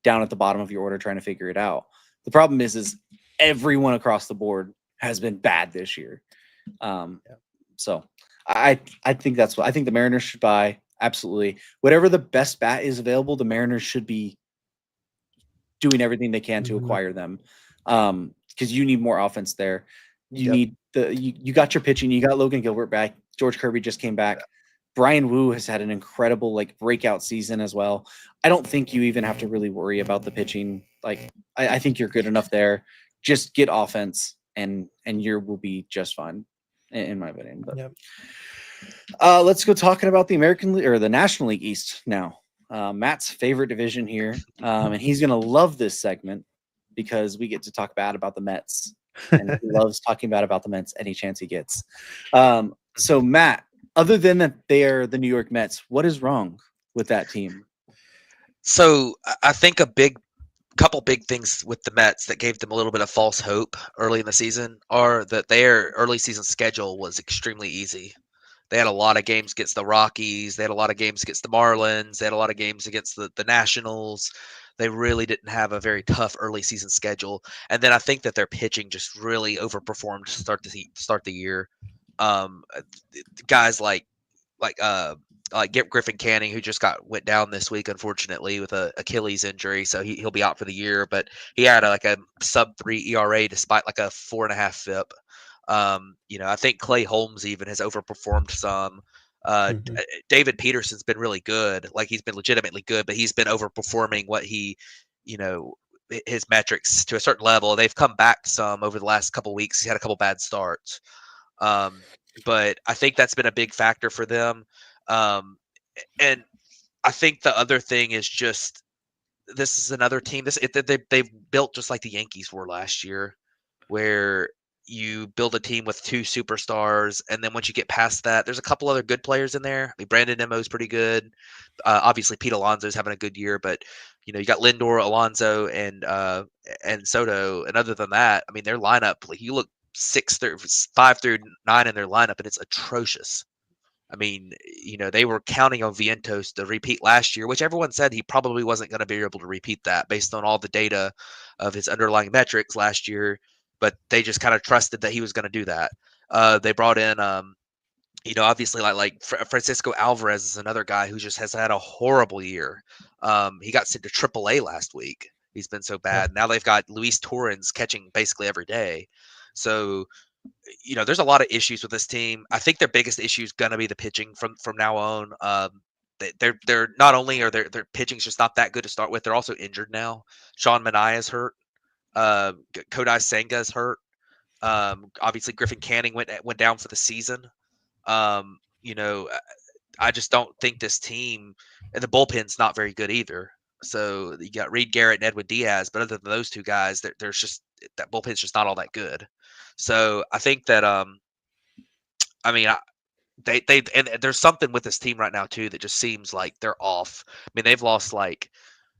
down at the bottom of your order trying to figure it out. The problem is everyone across the board has been bad this year. So I think that's what I think the Mariners should buy. Absolutely. Whatever the best bat is available, the Mariners should be doing everything they can to acquire them. Because you need more offense there. You need you got your pitching, you got Logan Gilbert back. George Kirby just came back. Brian Wu has had an incredible like breakout season as well. I don't think you even have to really worry about the pitching. Like I think you're good enough there. Just get offense and you will be just fine, in my opinion. But let's go talking about the American League or the National League East now. Matt's favorite division here, and he's gonna love this segment because we get to talk bad about the Mets, and he loves talking bad about the Mets any chance he gets. So Matt, other than that they are the New York Mets, what is wrong with that team? So I think a couple big things with the Mets that gave them a little bit of false hope early in the season are that their early season schedule was extremely easy. They had a lot of games against the Rockies. They had a lot of games against the Marlins. They had a lot of games against the Nationals. They really didn't have a very tough early season schedule. And then I think that their pitching just really overperformed to start the year. Guys like Griffin Canning, who just went down this week, unfortunately, with a Achilles injury, so he'll be out for the year. But he had a sub-3 ERA despite like a 4.5 FIP. I think Clay Holmes even has overperformed some. David Peterson's been really good, like he's been legitimately good, but he's been overperforming what his metrics to a certain level. They've come back some over the last couple weeks. He had a couple bad starts. But I think that's been a big factor for them. And I think the other thing is just this is another team. They've built just like the Yankees were last year, where you build a team with 2 superstars, and then once you get past that, there's a couple other good players in there. I mean, Brandon Nimmo is pretty good. Obviously, Pete Alonso is having a good year, but you got Lindor, Alonso, and Soto. And other than that, I mean, their lineup, like you look 5 through 9 in their lineup, and it's atrocious. I mean, they were counting on Vientos to repeat last year, which everyone said he probably wasn't going to be able to repeat that based on all the data of his underlying metrics last year. But they just kind of trusted that he was going to do that. They brought in, obviously like Francisco Alvarez is another guy who just has had a horrible year. He got sent to AAA last week. He's been so bad. Now they've got Luis Torrens catching basically every day. So, there's a lot of issues with this team. I think their biggest issue is gonna be the pitching from now on. They're not only are their pitching's just not that good to start with, they're also injured now. Sean Manaea is hurt. Kodai Senga is hurt. Obviously Griffin Canning went down for the season. Um, you know, I just don't think this team, and the bullpen's not very good either. So you got Reed Garrett and Edwin Diaz, but other than those two guys, there's just that bullpen's just not all that good. So I think that I mean they and there's something with this team right now too that just seems like they're off. I mean they've lost like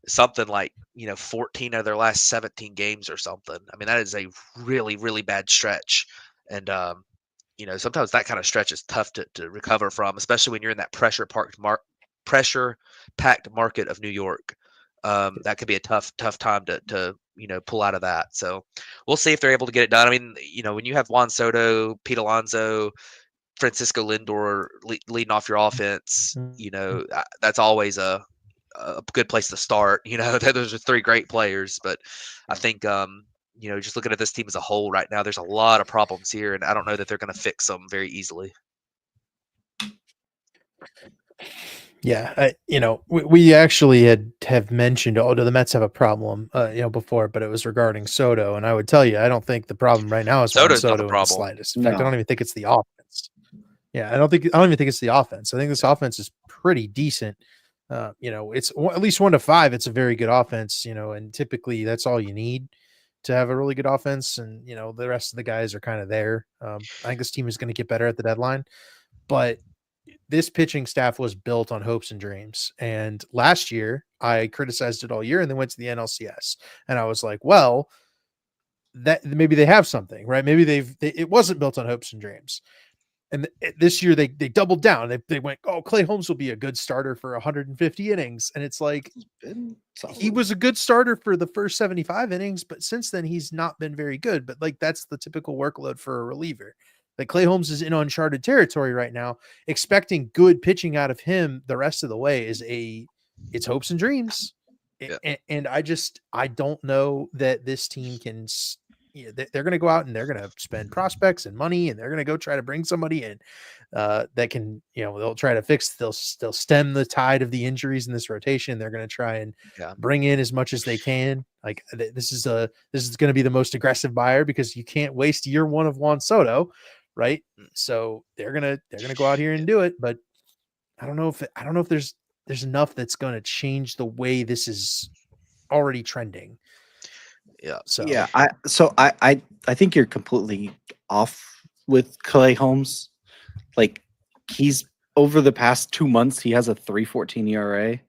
something like 14 of their last 17 games or something. I mean that is a really really bad stretch, and sometimes that kind of stretch is tough to recover from, especially when you're in that pressure packed market of New York. That could be a tough time to pull out of that. So we'll see if they're able to get it done. I mean, when you have Juan Soto, Pete Alonso, Francisco Lindor leading off your offense, that's always a good place to start. Those are three great players, but I think just looking at this team as a whole right now, there's a lot of problems here, and I don't know that they're going to fix them very easily. Yeah, we actually have mentioned, do the Mets have a problem, before, but it was regarding Soto, and I would tell you, I don't think the problem right now is Soto's not Soto the in the problem. slightest. In fact, I don't even think it's the offense. Yeah, I don't even think it's the offense. I think this offense is pretty decent. It's at least 1 to 5. It's a very good offense, and typically that's all you need to have a really good offense. And, the rest of the guys are kind of there. I think this team is going to get better at the deadline, but this pitching staff was built on hopes and dreams. And last year I criticized it all year and then went to the NLCS and I was like, well, that maybe they have something, right? Maybe it wasn't built on hopes and dreams. And this year they doubled down. They went, oh, Clay Holmes will be a good starter for 150 innings. And it's like, he was a good starter for the first 75 innings, but since then he's not been very good. But like, that's the typical workload for a reliever. Like Clay Holmes is in uncharted territory right now. Expecting good pitching out of him the rest of the way it's hopes and dreams. Yeah. And I don't know that this team can. They're going to go out and they're going to spend prospects and money, and they're going to go try to bring somebody in that can, they'll try to they'll stem the tide of the injuries in this rotation. They're going to try and bring in as much as they can. Like this is going to be the most aggressive buyer because you can't waste year one of Juan Soto. Right. So they're going to go out here and do it. But I don't know if there's enough that's going to change the way this is already trending. Yeah. So yeah, I think you're completely off with Clay Holmes. Like he's over the past 2 months, he has a 3.14 ERA.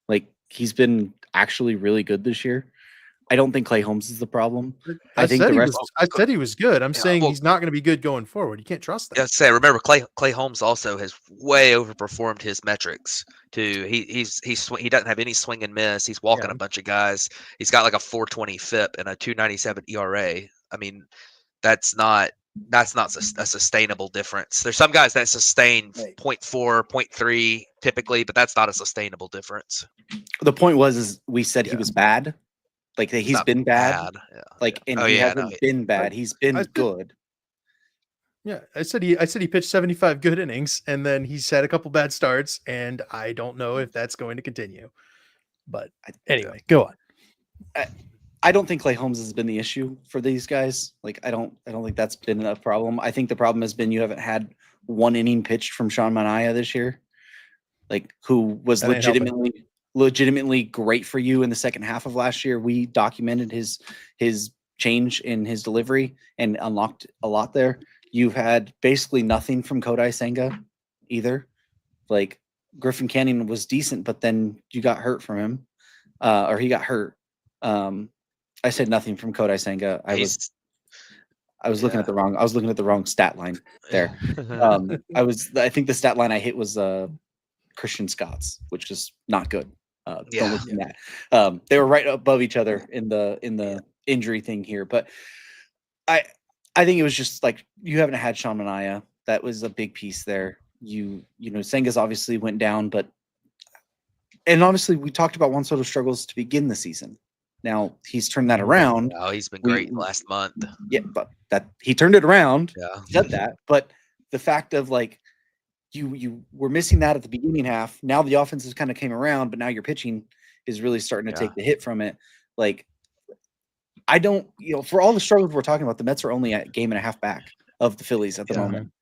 Like he's been actually really good this year. I don't think Clay Holmes is the problem. I said he was good. I'm saying he's not going to be good going forward. You can't trust that. Yeah, remember Clay Holmes also has way overperformed his metrics too. He doesn't have any swing and miss. He's walking a bunch of guys. He's got like a 4.20 FIP and a 2.97 ERA. I mean, that's not a sustainable difference. There's some guys that sustain 0.4, 0.3 typically, but that's not a sustainable difference. The point was we said he was bad. Like he's been bad. Yeah. Like, and he hasn't been bad. He's been good. Yeah, I said he pitched 75 good innings, and then he's had a couple bad starts, and I don't know if that's going to continue. But anyway, go on. I don't think Clay Holmes has been the issue for these guys. Like I don't think that's been a problem. I think the problem has been you haven't had one inning pitched from Sean Manaea this year, like who was legitimately great for you in the second half of last year. We documented his change in his delivery and unlocked a lot there. You've had basically nothing from Kodai Senga either. Like Griffin Canning was decent, but then you got hurt from him, or he got hurt. I said nothing from Kodai Senga. I was looking at the wrong stat line there. I think the stat line I hit was Christian Scott's, which is not good. Don't look at that. They were right above each other in the injury thing here, but I think it was just like you haven't had Sean Manaea. That was a big piece there. Senga's obviously went down, and obviously we talked about Juan Soto's struggles to begin the season. Now he's turned that around. Oh, he's been We great last month. Yeah, but that he turned it around. Yeah. Said that, but the fact of like you were missing that at the beginning half. Now the offenses kind of came around, but now your pitching is really starting to Yeah. take the hit from it. Like I don't, for all the struggles we're talking about, the Mets are only a game and a half back of the Phillies at the Yeah. moment.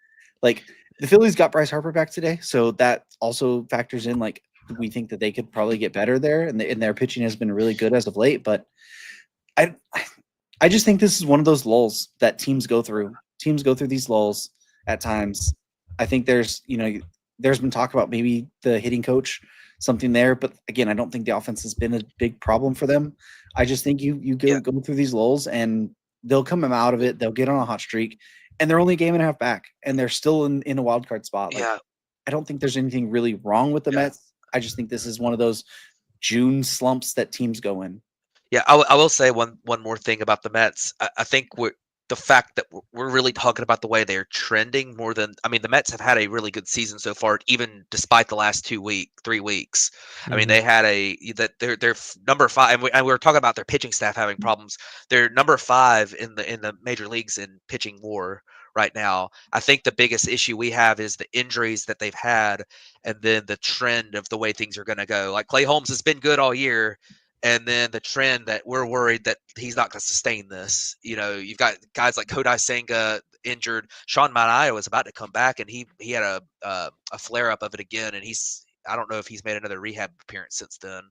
Like the Phillies got Bryce Harper back today, so that also factors in. Like we think that they could probably get better there, and their pitching has been really good as of late. But I I just think this is one of those lulls that teams go through. Teams go through these lulls at times. I think there's been talk about maybe the hitting coach, something there, but again, I don't think the offense has been a big problem for them. I just think you Yeah. go through these lulls and they'll come out of it. They'll get on a hot streak, and they're only a game and a half back, and they're still in a wild card spot. Like Yeah. I don't think there's anything really wrong with the Yeah. Mets. I just think this is one of those June slumps that teams go in. Yeah, I will say one more thing about the Mets. I think the fact that we're really talking about the way they're trending more than, I mean, the Mets have had a really good season so far, even despite the last 3 weeks. I mean, they had they're number 5, and we were talking about their pitching staff having problems. They're number 5 in the major leagues in pitching WAR right now. I think the biggest issue we have is the injuries that they've had, and then the trend of the way things are going to go. Like Clay Holmes has been good all year. And then the trend that we're worried that he's not going to sustain this. You've got guys like Kodai Senga injured. Sean Manaea was about to come back, and he had a flare up of it again. And I don't know if he's made another rehab appearance since then,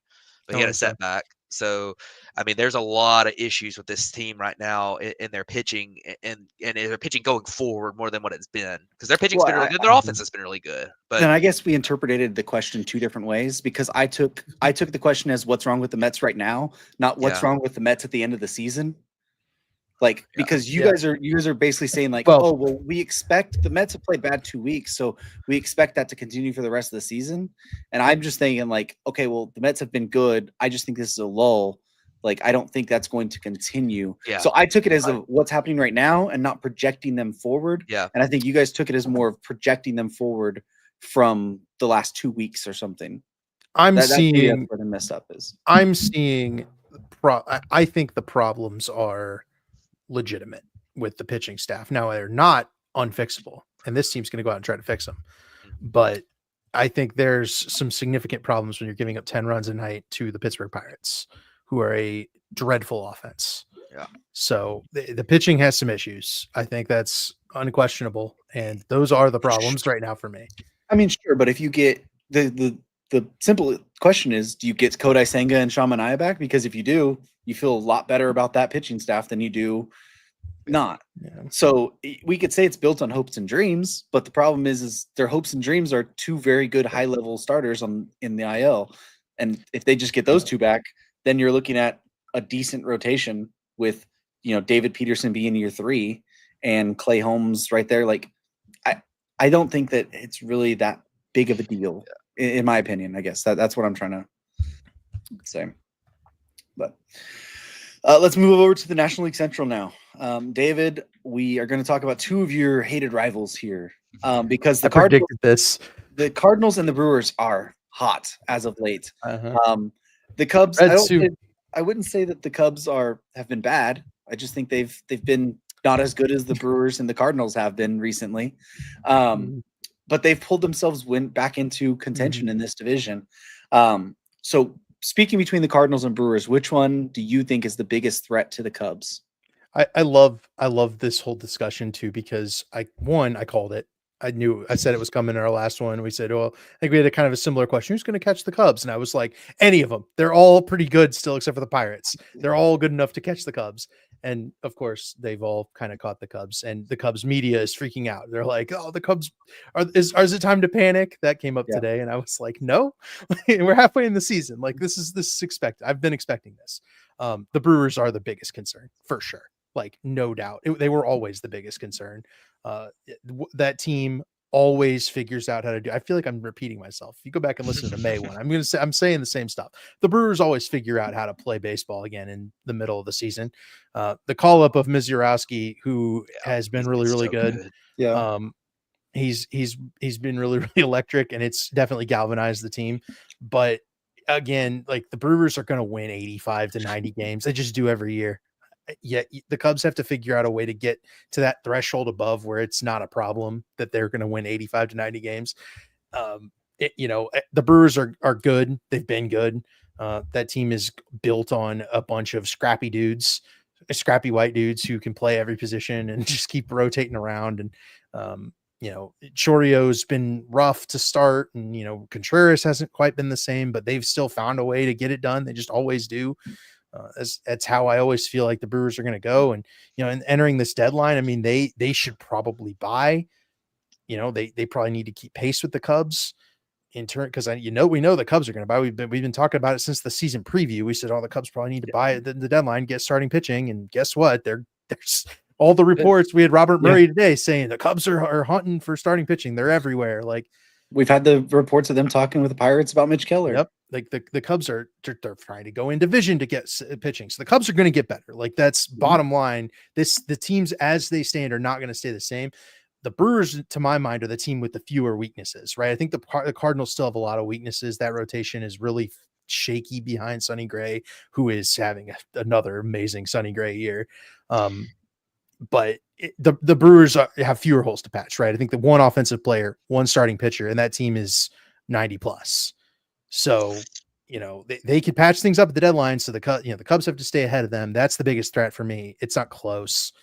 but he had a setback. So, I mean, there's a lot of issues with this team right now in their pitching and their pitching going forward more than what it's been, because their pitching's been really good. Their offense has been really good. But then I guess we interpreted the question 2 different ways, because I took the question as what's wrong with the Mets right now, not what's wrong with the Mets at the end of the season. Like, because you guys are basically saying like, we expect the Mets have played bad 2 weeks, so we expect that to continue for the rest of the season. And I'm just thinking like, okay, well, the Mets have been good. I just think this is a lull. Like, I don't think that's going to continue. Yeah. So I took it as what's happening right now and not projecting them forward. Yeah. And I think you guys took it as more of projecting them forward from the last 2 weeks or something. That's where the mess up is. I'm seeing I think the problems are legitimate with the pitching staff. Now they're not unfixable, and this team's going to go out and try to fix them. But I think there's some significant problems when you're giving up 10 runs a night to the Pittsburgh Pirates, who are a dreadful offense. Yeah. So the pitching has some issues. I think that's unquestionable, and those are the problems right now for me. I mean, sure, but if you get the simple question is, do you get Kodai Senga and Sean Manaea back? Because if you do, you feel a lot better about that pitching staff than you do not. Yeah. So we could say it's built on hopes and dreams, but the problem is their hopes and dreams are 2 very good high-level starters in the IL. And if they just get those 2 back, then you're looking at a decent rotation with, David Peterson being year 3 and Clay Holmes right there. Like, I don't think that it's really that big of a deal, in my opinion. I guess that's what I'm trying to say. But let's move over to the National League Central now. David, we are going to talk about 2 of your hated rivals here, because the Cardinals and the Brewers are hot as of late. The Cubs, I wouldn't say that the Cubs have been bad. I just think they've been not as good as the Brewers and the Cardinals have been recently. But they've pulled themselves back into contention in this division. So speaking between the Cardinals and Brewers, which one do you think is the biggest threat to the Cubs? I love this whole discussion too, because I called it. I said it was coming in our last one. We said, I think we had a kind of a similar question. Who's going to catch the Cubs? And I was like, any of them. They're all pretty good still, except for the Pirates. They're all good enough to catch the Cubs. And of course, they've all kind of caught the Cubs, and the Cubs media is freaking out. They're like, "Oh, the Cubs is it time to panic?" That came up today, and I was like, "No, we're halfway in the season. Like this is expected. I've been expecting this." The Brewers are the biggest concern for sure. Like no doubt, they were always the biggest concern. That team always figures out how to do. I feel like I'm repeating myself. If you go back and listen to the May one, I'm saying the same stuff. The Brewers always figure out how to play baseball again in the middle of the season. The call up of Mizurowski, who has been really good. Yeah. He's been really electric, and it's definitely galvanized the team. But again, like the Brewers are going to win 85 to 90 games. They just do every year. Yet the Cubs have to figure out a way to get to that threshold above where it's not a problem that they're going to win 85 to 90 games. The Brewers are good. They've been good. That team is built on a bunch of scrappy dudes, scrappy white dudes who can play every position and just keep rotating around. And, Chorio's been rough to start, and, Contreras hasn't quite been the same, but they've still found a way to get it done. They just always do. That's how I always feel like the Brewers are going to go. And, and entering this deadline, I mean, they should probably buy, they probably need to keep pace with the Cubs in turn. Cause we know the Cubs are going to buy. We've been talking about it since the season preview. We said, the Cubs probably need to buy at the deadline, get starting pitching. And guess what? There's all the reports. We had Robert Murray today saying the Cubs are hunting for starting pitching. They're everywhere. Like, we've had the reports of them talking with the Pirates about Mitch Keller. Yep. Like the Cubs they're trying to go in division to get pitching. So the Cubs are going to get better. Like, that's bottom line. The teams as they stand are not going to stay the same. The Brewers, to my mind, are the team with the fewer weaknesses, right? I think the Cardinals still have a lot of weaknesses. That rotation is really shaky behind Sonny Gray, who is having another amazing Sonny Gray year. But the Brewers have fewer holes to patch, right? I think the one offensive player, one starting pitcher, and that team is 90 plus. So, they could patch things up at the deadline. So the Cubs have to stay ahead of them. That's the biggest threat for me. It's not close.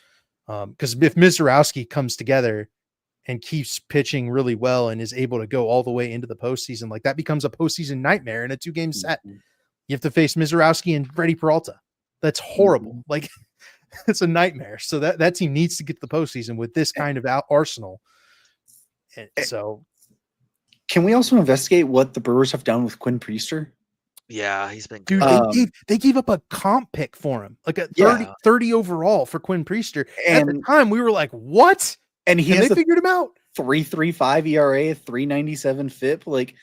Because if Mizorowski comes together and keeps pitching really well and is able to go all the way into the postseason, like, that becomes a postseason nightmare in a 2-game set. You have to face Mizorowski and Freddie Peralta. That's horrible. Like, it's a nightmare. So that team needs to get to the postseason with this kind of arsenal. And so, can we also investigate what the Brewers have done with Quinn Priester? Yeah, he's been good. Dude, they gave up a comp pick for him, like a 30 overall for Quinn Priester. And at the time, we were like, what? And they figured him out. 3.35 ERA, 3.97 FIP. Like,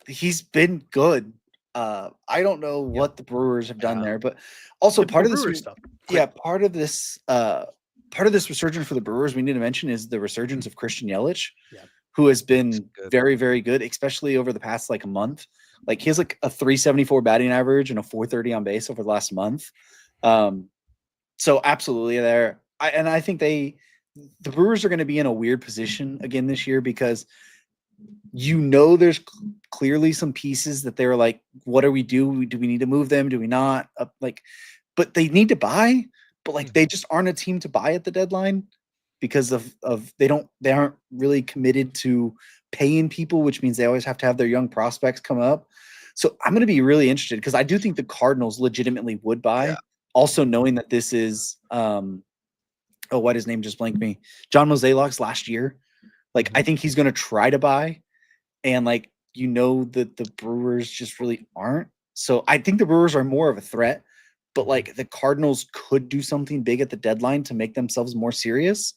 he's been good. I don't know what the Brewers have done there, but also part of this stuff. Yeah, part of this resurgence for the Brewers we need to mention is the resurgence of Christian Yelich, who has been very, very good, especially over the past a month. Like, he has a 374 batting average and a 430 on base over the last month. So absolutely there. I think the Brewers are going to be in a weird position again this year, because there's clearly some pieces that they were like, what do we do? Do we need to move them? Do we not? But they need to buy, but they just aren't a team to buy at the deadline because of they aren't really committed to paying people, which means they always have to have their young prospects come up. So I'm going to be really interested, because I do think the Cardinals legitimately would buy, also knowing that this is, what his name just blanked me, John Mozeliak's last year. Like, I think he's going to try to buy, and that the Brewers just really aren't. So I think the Brewers are more of a threat, but the Cardinals could do something big at the deadline to make themselves more serious.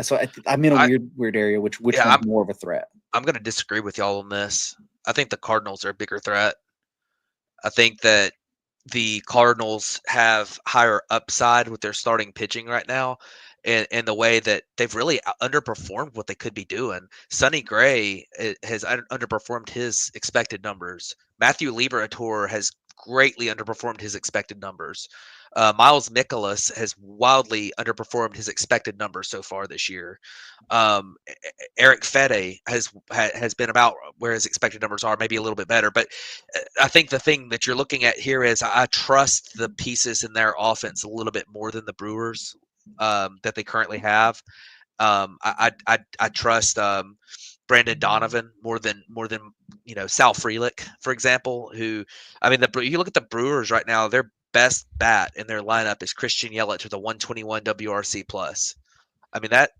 So I'm in a weird area. Which one's more of a threat? I'm going to disagree with y'all on this. I think the Cardinals are a bigger threat. I think that the Cardinals have higher upside with their starting pitching right now, and the way that they've really underperformed what they could be doing. Sonny Gray has underperformed his expected numbers. Matthew Liberatore has greatly underperformed his expected numbers. Miles Mikolas has wildly underperformed his expected numbers so far this year. Eric Fede has been about where his expected numbers are, maybe a little bit better. But I think the thing that you're looking at here is I trust the pieces in their offense a little bit more than the Brewers that they currently have. I trust Brandon Donovan more than Sal Frelick, for example. Who, I mean, you look at the Brewers right now, their best bat in their lineup is Christian Yelich with a 121 WRC plus. I mean, that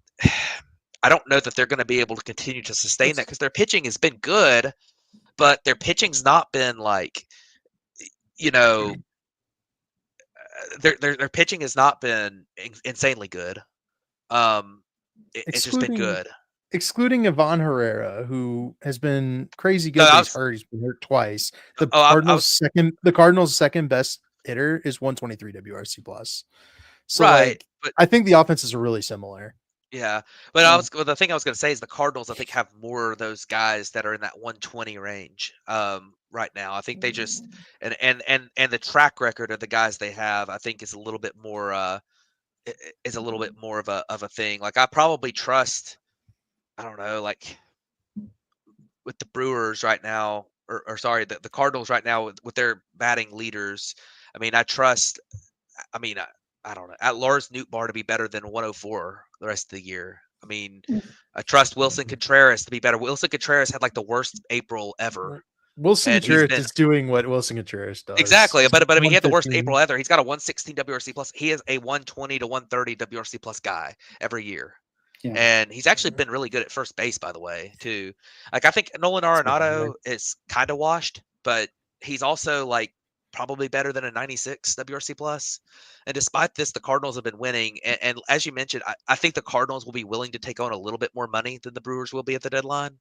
I don't know that they're going to be able to continue to sustain that, because their pitching has been good, but their pitching's not been their pitching has not been insanely good. It's just been good. Excluding Ivan Herrera, who has been crazy good. He's been hurt twice. The Cardinals' second best hitter is 123 WRC plus. So right, but I think the offenses are really similar. Yeah, but Yeah. the thing I was going to say is the Cardinals, I think, have more of those guys that are in that 120 range right now. I think they just and the track record of the guys they have, I think, is a little bit more is a little bit more of a thing. Like I probably trust, I don't know, like with the Brewers right now, or sorry, the Cardinals right now with their batting leaders. I mean, I trust. I mean, I don't know. At Lars Nootbaar to be better than 104 the rest of the year. I mean, I trust Wilson Contreras to be better. Wilson Contreras had like the worst April ever, Wilson and he's Contreras been is doing what Wilson Contreras does. exactly. But I mean, he had the worst 115. April ever. He's got a 116 WRC plus. He is a 120 to 130 WRC plus guy every year. Yeah. And he's actually been really good at first base, by the way, too. Like I think Nolan Arenado is kind of washed, but he's also like probably better than a 96 WRC plus. And despite this, the Cardinals have been winning. And as you mentioned, I think the Cardinals will be willing to take on a little bit more money than the Brewers will be at the deadline.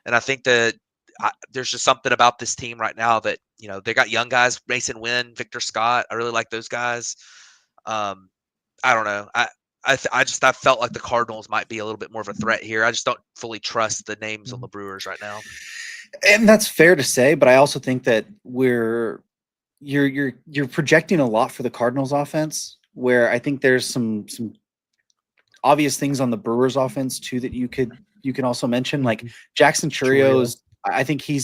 And I think that there's just something about this team right now that, you know, they got young guys, Mason Wynn, Victor Scott. I really like those guys. I don't know. I felt like the Cardinals might be a little bit more of a threat here. I just don't fully trust the names on the Brewers right now. And that's fair to say, but I also think that you're projecting a lot for the Cardinals offense, where I think there's some obvious things on the Brewers offense too that you can also mention. Like Jackson Churrios, I think he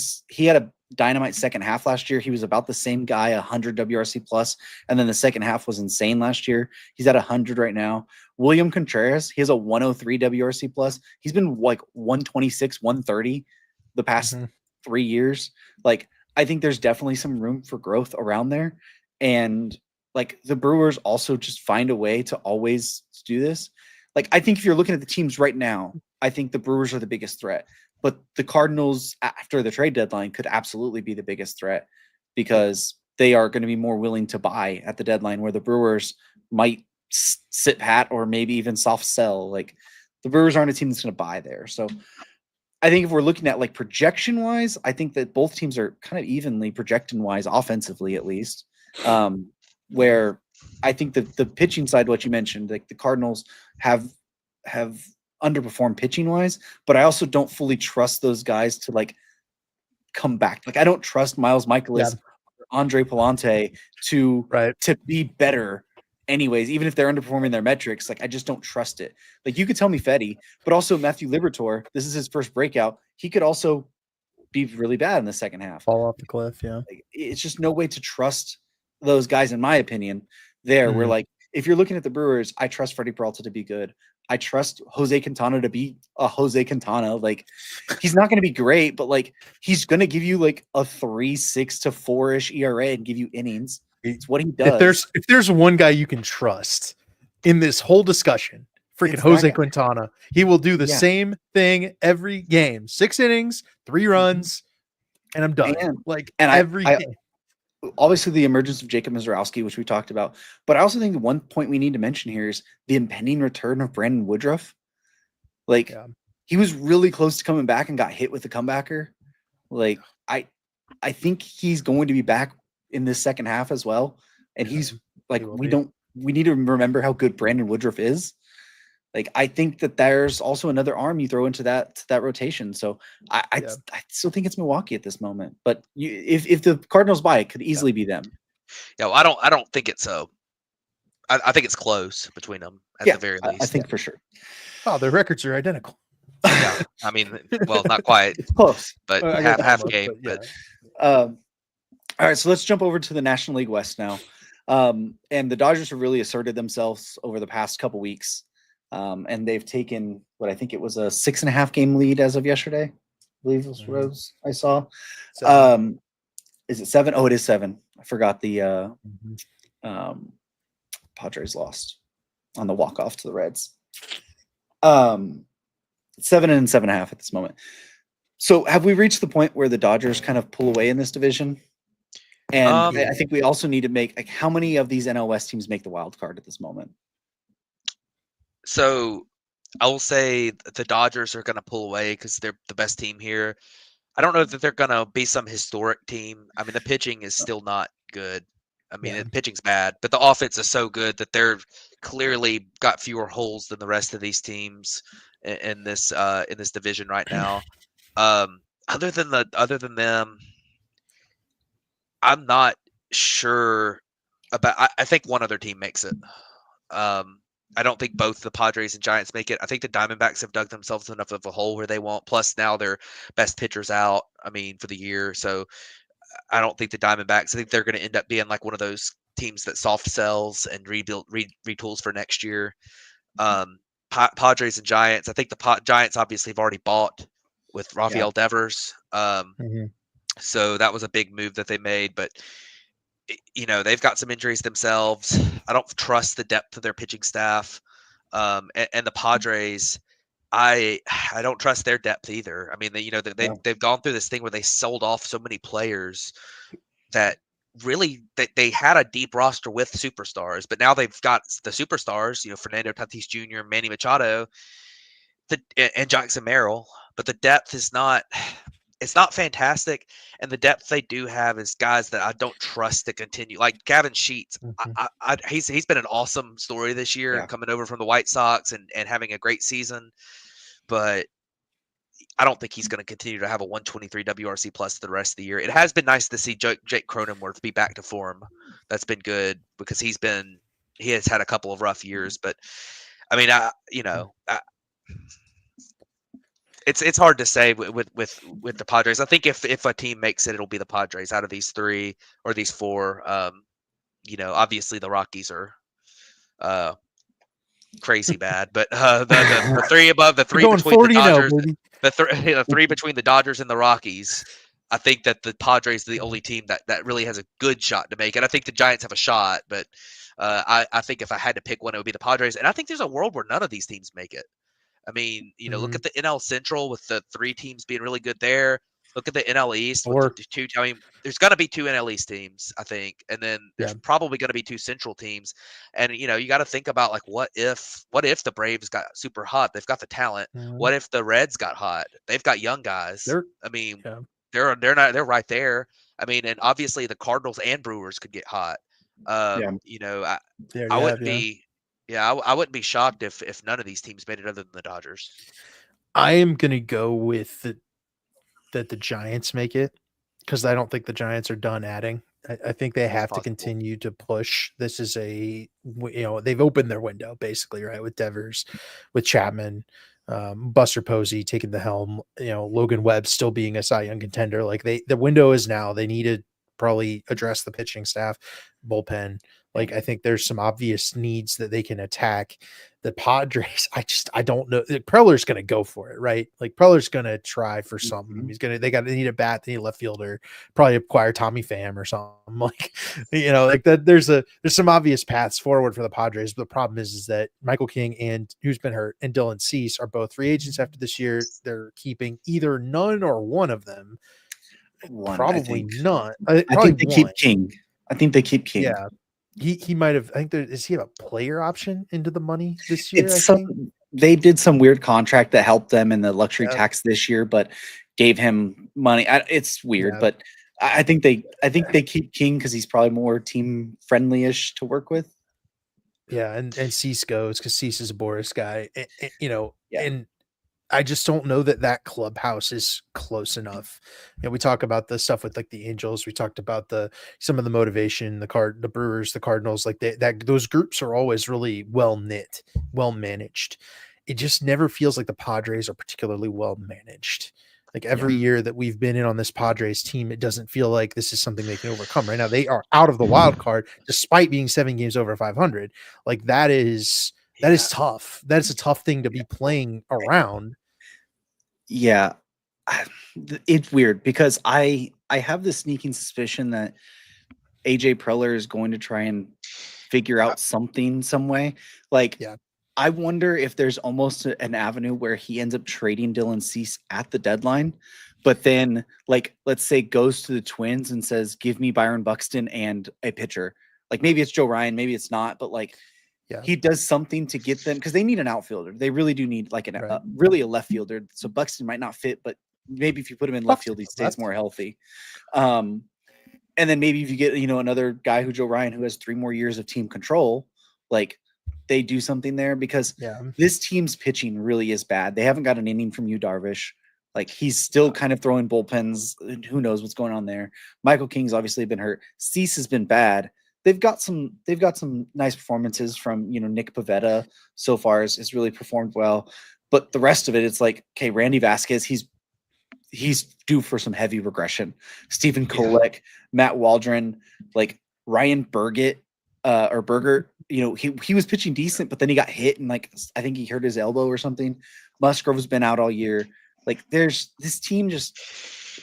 had a dynamite second half last year. He was about the same guy, 100 WRC plus, and then the second half was insane last year. He's at 100 right now. William Contreras, he has a 103 WRC plus. He's been like 126, 130 the past 3 years. Like I think there's definitely some room for growth around there, and like the Brewers also just find a way to always do this. Like I think if you're looking at the teams right now, I think the Brewers are the biggest threat. But the Cardinals, after the trade deadline, could absolutely be the biggest threat because they are going to be more willing to buy at the deadline, where the Brewers might sit pat or maybe even soft sell. Like the Brewers aren't a team that's going to buy there. So I think if we're looking at like projection wise, I think that both teams are kind of evenly projection wise, offensively at least. Where I think that the pitching side, what you mentioned, like the Cardinals have underperformed pitching wise, but I also don't fully trust those guys to like come back. Like I don't trust Miles Michaelis, or Andre Palante to be better anyways, even if they're underperforming their metrics. Like I just don't trust it. Like you could tell me Fetty, but also Matthew Liberatore, this is his first breakout. He could also be really bad in the second half. Fall off the cliff, yeah. Like, it's just no way to trust those guys, in my opinion. We're like, if you're looking at the Brewers, I trust Freddie Peralta to be good. I trust Jose Quintana to be a Jose Quintana. Like he's not going to be great, but like he's going to give you like a 3.6 to 4-ish ERA and give you innings. It's what he does. If there's one guy you can trust in this whole discussion, freaking Jose Quintana. He will do the same thing every game. 6 innings, 3 runs, and I'm done. Every game. Obviously, the emergence of Jacob Mizrowski, which we talked about, but I also think the one point we need to mention here is the impending return of Brandon Woodruff. Like he was really close to coming back and got hit with a comebacker. Like I think he's going to be back in this second half as well. And he's like, we need to remember how good Brandon Woodruff is. Like I think that there's also another arm you throw into that rotation. So I still think it's Milwaukee at this moment. But if the Cardinals buy it, could easily be them. Yeah, well, I don't think it's so. I think it's close between them at the very least. I think for sure. Oh, their records are identical. Yeah, I mean, well, not quite. It's close, but half game. But all right, so let's jump over to the National League West now. And the Dodgers have really asserted themselves over the past couple weeks. And they've taken what I think it was a 6.5 game lead as of yesterday. I believe it was Rose I saw. 7. Is it 7? Oh, it is 7. I forgot the Padres lost on the walk-off to the Reds. 7 and 7.5 at this moment. So have we reached the point where the Dodgers kind of pull away in this division? And I think we also need to make like how many of these NL West teams make the wild card at this moment? So I will say the Dodgers are going to pull away because they're the best team here. I don't know that they're going to be some historic team. I mean, the pitching is still not good. I mean, Yeah. the pitching's bad, but the offense is so good that they're clearly got fewer holes than the rest of these teams in this division right now. Other than them, I'm not sure about. I think one other team makes it. Um, I don't think both the Padres and Giants make it. I think the Diamondbacks have dug themselves enough of a hole where they won't. Plus, now their best pitcher's out. I mean, for the year, so I don't think the Diamondbacks. I think they're going to end up being like one of those teams that soft sells and retools for next year. Padres and Giants. I think the Giants obviously have already bought with Yeah. Rafael Devers. Mhm. So that was a big move that they made, but they've got some injuries themselves. I don't trust the depth of their pitching staff, and the Padres. I don't trust their depth either. I mean, they've gone through this thing where they sold off so many players that really they had a deep roster with superstars, but now they've got the superstars. Fernando Tatis Jr., Manny Machado, and Jackson Merrill, but the depth is not. It's not fantastic, and the depth they do have is guys that I don't trust to continue. Like Gavin Sheets, Mhm. he's been an awesome story this year, Yeah. coming over from the White Sox and having a great season, but I don't think he's going to continue to have a 123 WRC plus the rest of the year. It has been nice to see Jake Cronenworth be back to form. That's been good because he has had a couple of rough years, but I mean, it's hard to say with the Padres. I think if a team makes it, it'll be the Padres out of these three or these four. Obviously the Rockies are crazy bad, but the three above, the We're three going between the 40-0, Dodgers, baby. the three between the Dodgers and the Rockies. I think that the Padres are the only team that really has a good shot to make it. I think the Giants have a shot, but I think if I had to pick one, it would be the Padres. And I think there's a world where none of these teams make it. I mean, look at the NL Central with the three teams being really good there. Look at the NL East with the Or two. I mean, there's going to be two NL East teams, I think, and then there's Yeah. probably going to be two Central teams. And you got to think about like what if the Braves got super hot? They've got the talent. What if the Reds got hot? They've got young guys. they're I mean, yeah. they're right there. I mean, and obviously the Cardinals and Brewers could get hot. Yeah. They I already wouldn't have, yeah. be. Yeah, I wouldn't be shocked if none of these teams made it other than the Dodgers. I am gonna go with that the Giants make it because I don't think the Giants are done adding. I think they It's have to possible. continue to push. This is they've opened their window basically, right? With Devers, with Chapman, Buster Posey taking the helm, Logan Webb still being a Cy Young contender. Like the window is now. They need to probably address the pitching staff, bullpen. Like I think there's some obvious needs that they can attack. The Padres, I don't know. Preller's going to go for it, right? Like Preller's going to try for something. Mhm. They need a bat, they need a left fielder, probably acquire Tommy Pham or something. Like, like that. There's some obvious paths forward for the Padres. But the problem is that Michael King and who's been hurt and Dylan Cease are both free agents after this year. They're keeping either none or one of them. One, I Probably think. none. I Probably think they one. keep King. I think they keep King. Yeah. He might have. I think does he have a player option into the money this year? I It's think. they did some weird contract that helped them in the luxury Yeah. tax this year, but gave him money. It's weird, Yeah. but I think they keep King because he's probably more team friendly-ish to work with. Yeah, and Cease goes because Cease is a Boris guy, Yeah. and I just don't know that clubhouse is close enough. We talk about the stuff with like the Angels. We talked about some of the motivation, the Brewers, the Cardinals. Like those groups are always really well knit, well managed. It just never feels like the Padres are particularly well managed. Like every year that we've been in on this Padres team, it doesn't feel like this is something they can overcome. Right now, they are out of the wild card despite being 7 games over 500. Like that is tough. That's a tough thing to be playing around. Yeah. It's weird because I have this sneaking suspicion that AJ Preller is going to try and figure out something some way. Like, Yeah. I wonder if there's almost an avenue where he ends up trading Dylan Cease at the deadline, but then, like, let's say goes to the Twins and says, "Give me Byron Buxton and a pitcher." Like maybe it's Joe Ryan, maybe it's not, but like Yeah. he does something to get them because they need an outfielder. They really do need like Right. really a left fielder. So Buxton might not fit, but maybe if you put him in left field, he stays more healthy. And then maybe if you get, another guy who Joe Ryan who has 3 more years of team control, like they do something there because this team's pitching really is bad. They haven't got an inning from Yu Darvish. Like he's still kind of throwing bullpens. And who knows what's going on there? Michael King's obviously been hurt. Cease has been bad. They've got some nice performances from Nick Pivetta so far has really performed well. But the rest of it, it's like, okay, Randy Vasquez, he's due for some heavy regression. Stephen Kolek, Matt Waldron, like Ryan Burgett, or Berger, he was pitching decent, but then he got hit and like I think he hurt his elbow or something. Musgrove's been out all year. Like there's this team just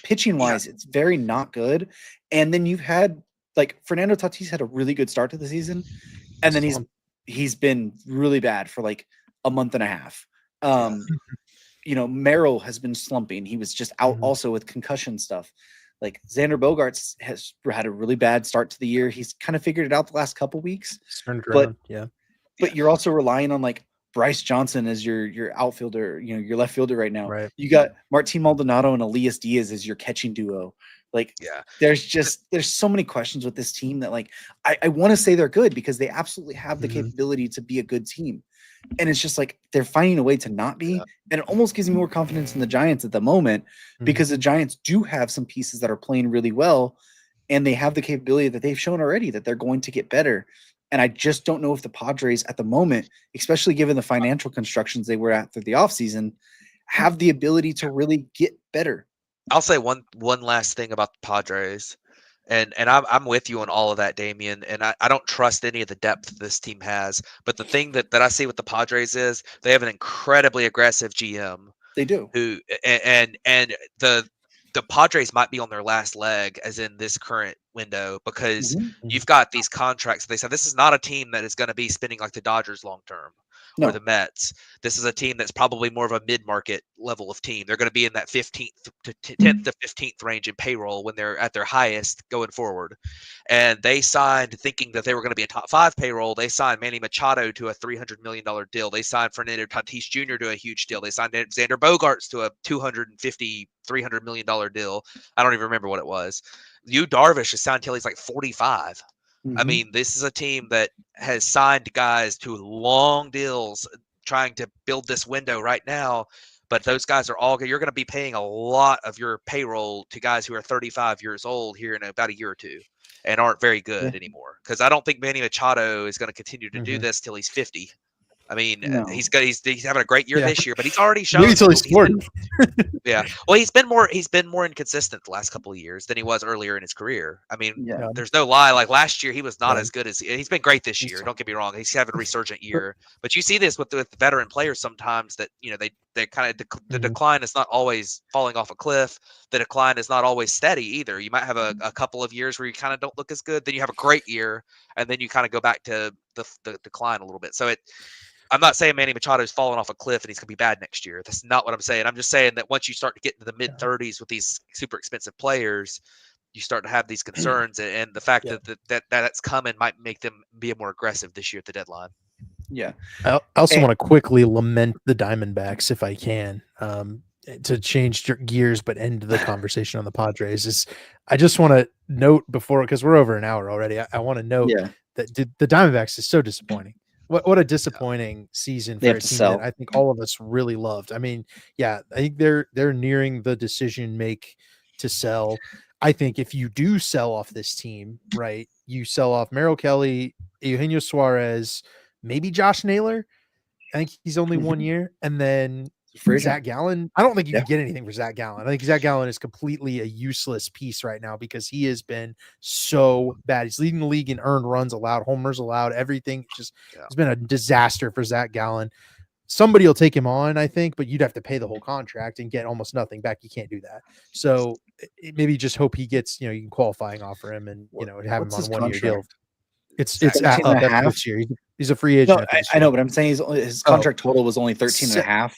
pitching wise, it's very not good. And then you've had like Fernando Tatis had a really good start to the season, and then he's been really bad for like a month and a half. Merrill has been slumping. He was just out also with concussion stuff. Like Xander Bogaerts has had a really bad start to the year. He's kind of figured it out the last couple weeks. But you're also relying on like Bryce Johnson as your outfielder, your left fielder right now. Right. You got Martin Maldonado and Elias Diaz as your catching duo. Like there's so many questions with this team that like I want to say they're good because they absolutely have the capability to be a good team. And it's just like they're finding a way to not be. And it almost gives me more confidence in the Giants at the moment because the Giants do have some pieces that are playing really well. And they have the capability that they've shown already that they're going to get better. And I just don't know if the Padres at the moment, especially given the financial constructions they were at through the offseason, have the ability to really get better. I'll say one last thing about the Padres. And I'm with you on all of that, Damian. And I don't trust any of the depth this team has. But the thing that I see with the Padres is they have an incredibly aggressive GM. They do. Who and the Padres might be on their last leg, as in this current window, because you've got these contracts. They said this is not a team that is going to be spending like the Dodgers long term. Or the Mets. This is a team that's probably more of a mid-market level of team. They're going to be in that 15th to 10th to 15th range in payroll when they're at their highest going forward. And they signed, thinking that they were going to be a top 5 payroll. They signed Manny Machado to a $300 million deal. They signed Fernando Tatis Jr. to a huge deal. They signed Xander Bogaerts to a $300 million deal. I don't even remember what it was. Yu Darvish is signed till he's like 45. I mean, this is a team that has signed guys to long deals trying to build this window right now. But those guys are all, you're going to be paying a lot of your payroll to guys who are 35 years old here in about a year or two and aren't very good anymore. Because I don't think Manny Machado is going to continue to do this till he's 50. I mean, he's having a great year this year, but he's already shown. Maybe until he's 40. Well, he's been more inconsistent the last couple of years than he was earlier in his career. I mean, there's no lie. Like last year, he was not as good as he's been great this year. Don't get me wrong; he's having a resurgent year. But you see this with veteran players sometimes that they kind of the decline is not always falling off a cliff. The decline is not always steady either. You might have a couple of years where you kind of don't look as good. Then you have a great year, and then you kind of go back to the decline a little bit. So I'm not saying Manny Machado's falling off a cliff and he's going to be bad next year. That's not what I'm saying. I'm just saying that once you start to get into the mid-30s with these super expensive players, you start to have these concerns, and the fact that's coming might make them be more aggressive this year at the deadline. Yeah. I also want to quickly lament the Diamondbacks, if I can, to change gears but end the conversation on the Padres. I just want to note before, because we're over an hour already, I want to note that the Diamondbacks is so disappointing. What a disappointing season for a team that I think all of us really loved. I mean, I think they're nearing the decision make to sell. I think if you do sell off this team, right, you sell off Merrill Kelly, Eugenio Suarez, maybe Josh Naylor. I think he's only 1 year. And then Zach Gallen. I don't think you can get anything for Zach Gallen. I think Zach Gallen is completely a useless piece right now because he has been so bad. He's leading the league in earned runs allowed, homers allowed, everything. It's been a disaster for Zach Gallen. Somebody will take him on, I think, but you'd have to pay the whole contract and get almost nothing back. You can't do that. So maybe just hope he gets, you can qualifying offer him and, have him on a 1 year deal. It's at this year. He's a free agent. No, I know, but I'm saying his contract total was only 13 and a half.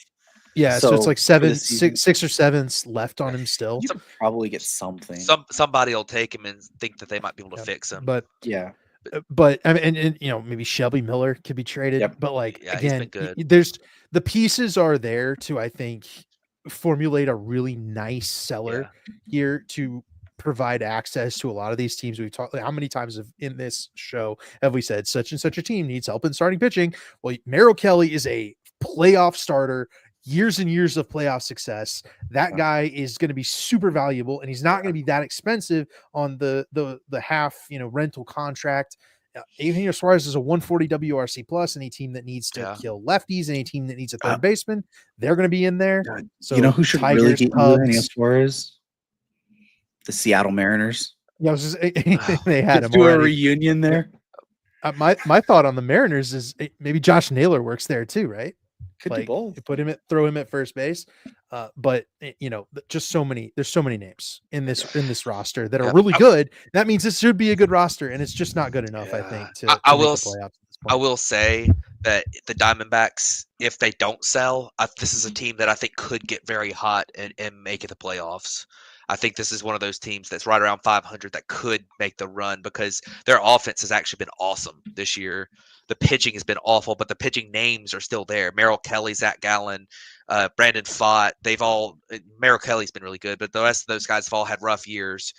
Yeah, so it's like 6 or 7 left on him still. You could probably get something. Somebody will take him and think that they might be able to fix him. But I mean, and maybe Shelby Miller could be traded. But again, there's the pieces are there to, I think, formulate a really nice seller here to provide access to a lot of these teams. We've talked, how many times in this show have we said such and such a team needs help in starting pitching? Well, Merrill Kelly is a playoff starter, years and years of playoff success. That guy is going to be super valuable, and he's not going to be that expensive on the half, rental contract. Eugenio Suarez is a 140 WRC plus. Any team that needs to kill lefties, any team that needs a third baseman, they're going to be in there. So you know who should Tigers, really get Cubs, Eugenio Suarez? The Seattle Mariners. Yeah, they had him do a already. reunion there. My thought on the Mariners is maybe Josh Naylor works there too, right? Could do both. You throw him at first base. But just there's so many names in this roster that are really good. That means this should be a good roster, and it's just not good enough, I think, to make the playoffs at this point. I will say that the Diamondbacks, if they don't sell, this is a team that I think could get very hot and make it the playoffs. I think this is one of those teams that's right around 500 that could make the run because their offense has actually been awesome this year. The pitching has been awful, but the pitching names are still there. Merrill Kelly, Zach Gallen, Brandon Pfaadt, Merrill Kelly's been really good, but the rest of those guys have all had rough years.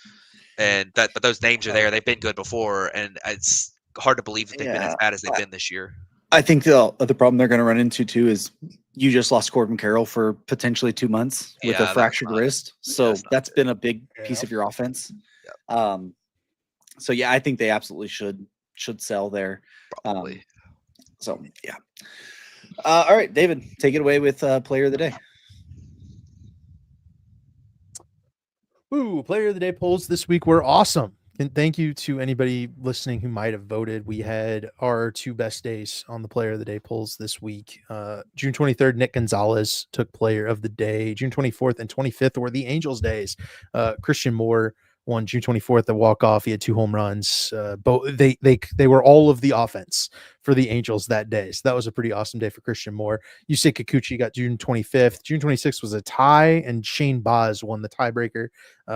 But those names are there. They've been good before, and it's hard to believe that they've been as bad as they've been this year. I think the problem they're going to run into too is you just lost Corbin Carroll for potentially 2 months with a fractured wrist. So that's been a big piece of your offense. Yep. So I think they absolutely should sell there. Probably. All right, David, take it away with player of the day. Ooh, player of the day polls this week were awesome. And thank you to anybody listening who might have voted. We had our 2 best days on the player of the day polls this week. June 23rd, Nick Gonzalez took player of the day. June 24th and 25th were the Angels days. Christian Moore won June 24th at walk-off. He had 2 home runs. Both they were all of the offense for the Angels that day. So that was a pretty awesome day for Christian Moore. Yusei Kikuchi got June 25th. June 26th was a tie, and Shane Baz won the tiebreaker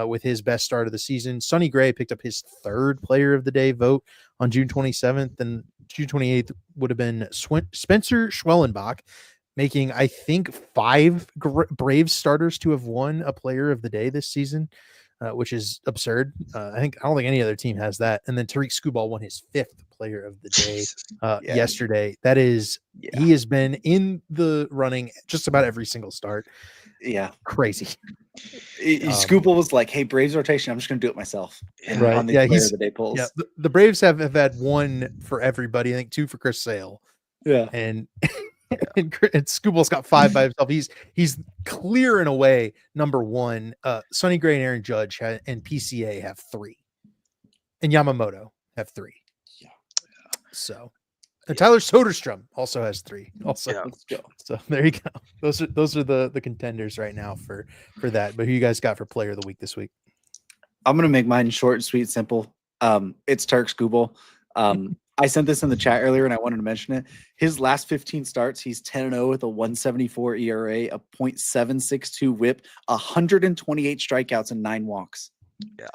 with his best start of the season. Sonny Gray picked up his 3rd player of the day vote on June 27th, and June 28th would have been Spencer Schwellenbach, making, I think, 5 Braves starters to have won a player of the day this season. Which is absurd. I don't think any other team has that. And then Tariq Skubal won his 5th player of the day yesterday. That is, he has been in the running just about every single start. Yeah, crazy. Skubal was like, "Hey, Braves rotation. I'm just going to do it myself." Right? On the player of the day polls. Yeah, the Braves have had 1 for everybody. I think 2 for Chris Sale. Yeah, and. And Skubal's got 5 by himself. He's clear in a way. Number 1, Sonny Gray and Aaron Judge and PCA have 3, and Yamamoto have 3. Yeah. So, and Tyler Soderstrom also has 3. Also, let's go. So there you go. Those are the contenders right now for that. But who you guys got for player of the week this week? I'm gonna make mine short, sweet, simple. It's Tariq Skubal. I sent this in the chat earlier and I wanted to mention it. His last 15 starts, he's 10-0 with a 1.74 ERA, a .762 whip, 128 strikeouts and 9 walks. Yeah.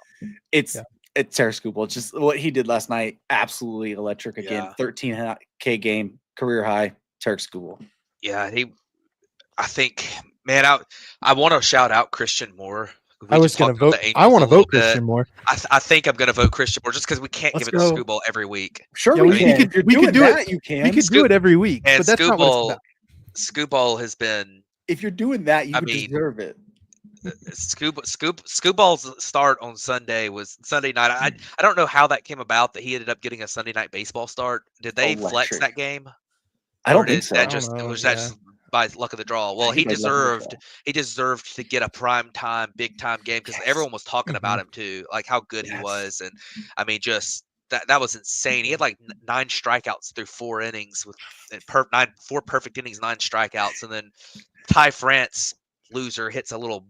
It's Tariq Skubal. Just what he did last night, absolutely electric again. 13K game, career high, Tariq Skubal. Yeah, I think, man, I want to shout out Christian Moore. I was going to vote. I want to vote Christian Moore. I think I'm going to vote Christian Moore just because we can't give it to Skubal every week. Sure, we can. We could do it. You can. We could do it every week. And but that's not what it's about. Skubal has been. If you're doing that, you deserve it. Skubal's start on Sunday was Sunday night. I don't know how that came about that he ended up getting a Sunday night baseball start. Did they flex that game? I don't think so. That just by luck of the draw. Well, he deserved to get a big time game because everyone was talking about him too, like how good he was, and I mean, just that was insane. He had like 9 strikeouts through 4 innings with 4 perfect innings, 9 strikeouts, and then Ty France, loser, hits a little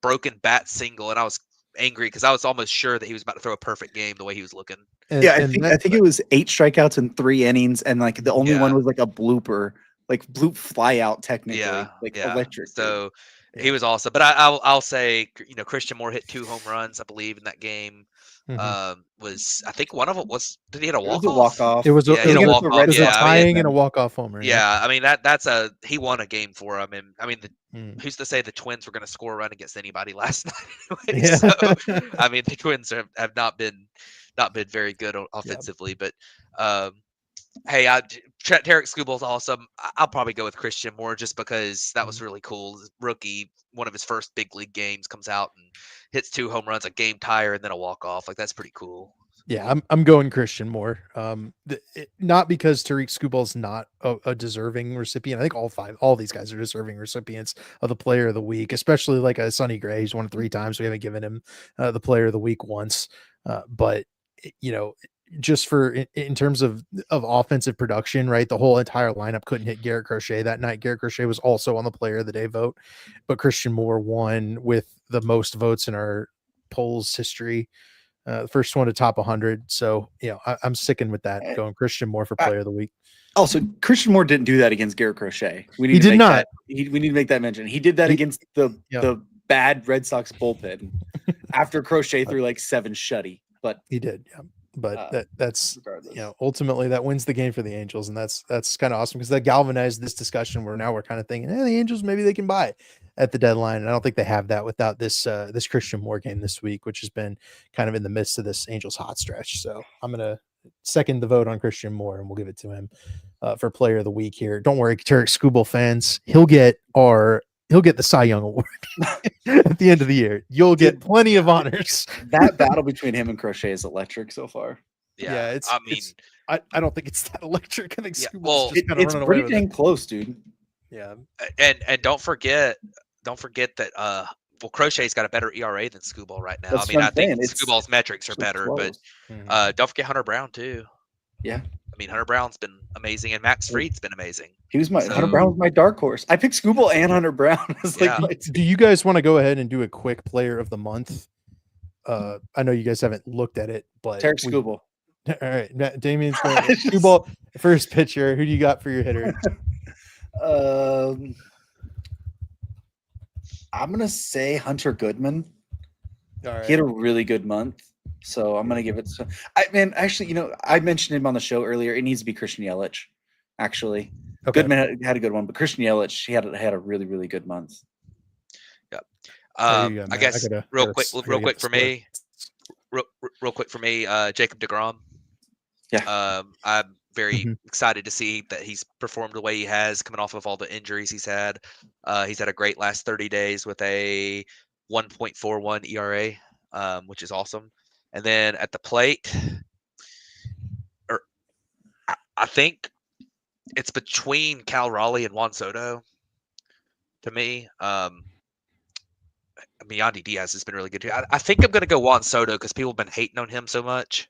broken bat single, and I was angry because I was almost sure that he was about to throw a perfect game the way he was looking. I think it was 8 strikeouts in 3 innings, and like the only one was like a blooper. Like bloop fly out technically, electric. So He was awesome. But I'll say, Christian Moore hit 2 home runs, I believe, in that game. I think one of them did he hit a It was walk a off? walk-off. Yeah, he hit a walk off. It was a Yeah, tying and a walk-off homer. yeah. I mean he won a game for him, and I mean who's to say the Twins were going to score a run against anybody last night anyway? Yeah. So I mean the Twins have not been very good offensively, but hey, Tarek Skubal's awesome. I'll probably go with Christian Moore just because that was really cool. His rookie, one of his first big league games, comes out and hits 2 home runs, a game tire, and then a walk off. Like that's pretty cool. Yeah, I'm going Christian Moore. Not because Tariq Skubal's not a deserving recipient. I think all these guys are deserving recipients of the Player of the Week, especially like a Sonny Gray. He's won 3 times. We haven't given him the Player of the Week once. But just for in terms of offensive production, right? The whole entire lineup couldn't hit Garrett Crochet that night. Garrett Crochet was also on the Player of the Day vote, but Christian Moore won with the most votes in our polls history. The first one to top 100. So, I'm sticking with that. Going Christian Moore for Player of the Week. Also, Christian Moore didn't do that against Garrett Crochet. We need He to did make not. we need to make that mention. He did that against the bad Red Sox bullpen after Crochet threw like 7 shutty. But he did, yeah. But that's regardless. Ultimately that wins the game for the Angels, and that's kind of awesome because that galvanized this discussion where now we're kind of thinking, the Angels maybe they can buy at the deadline, and I don't think they have that without this this Christian Moore game this week, which has been kind of in the midst of this Angels hot stretch. So I'm gonna second the vote on Christian Moore, and we'll give it to him for Player of the Week here. Don't worry, Tarek Skubal fans, he'll get the Cy Young Award at the end of the year. You'll get plenty of honors. That battle between him and Crochet is electric so far. Yeah, I don't think it's that electric. I think it's pretty dang close, dude. Yeah, and don't forget that Crochet's got a better ERA than Skubal right now. That's I mean, I think saying. Skubal's metrics are better, close. But don't forget Hunter Brown too. Yeah. I mean, Hunter Brown's been amazing, and Max Fried's been amazing. Hunter Brown was my dark horse. I picked Skubal and Hunter Brown. Do you guys want to go ahead and do a quick Player of the Month? I know you guys haven't looked at it, but Tarek Skubal. All right, Damien's going Skubal, first pitcher. Who do you got for your hitter? I'm gonna say Hunter Goodman. All right. He had a really good month, so I'm gonna give it to. I mentioned him on the show earlier. It needs to be Christian Yelich. Actually, Okay. Goodman had a good one, but Christian Yelich he had a really really good month. Yeah. I guess real quick for me, Jacob deGrom. Yeah. I'm very excited to see that he's performed the way he has, coming off of all the injuries he's had. He's had a great last 30 days with a 1.41 ERA, which is awesome. And then at the plate, I think it's between Cal Raleigh and Juan Soto. To me, Yandy Diaz has been really good too. I think I'm going to go Juan Soto because people have been hating on him so much.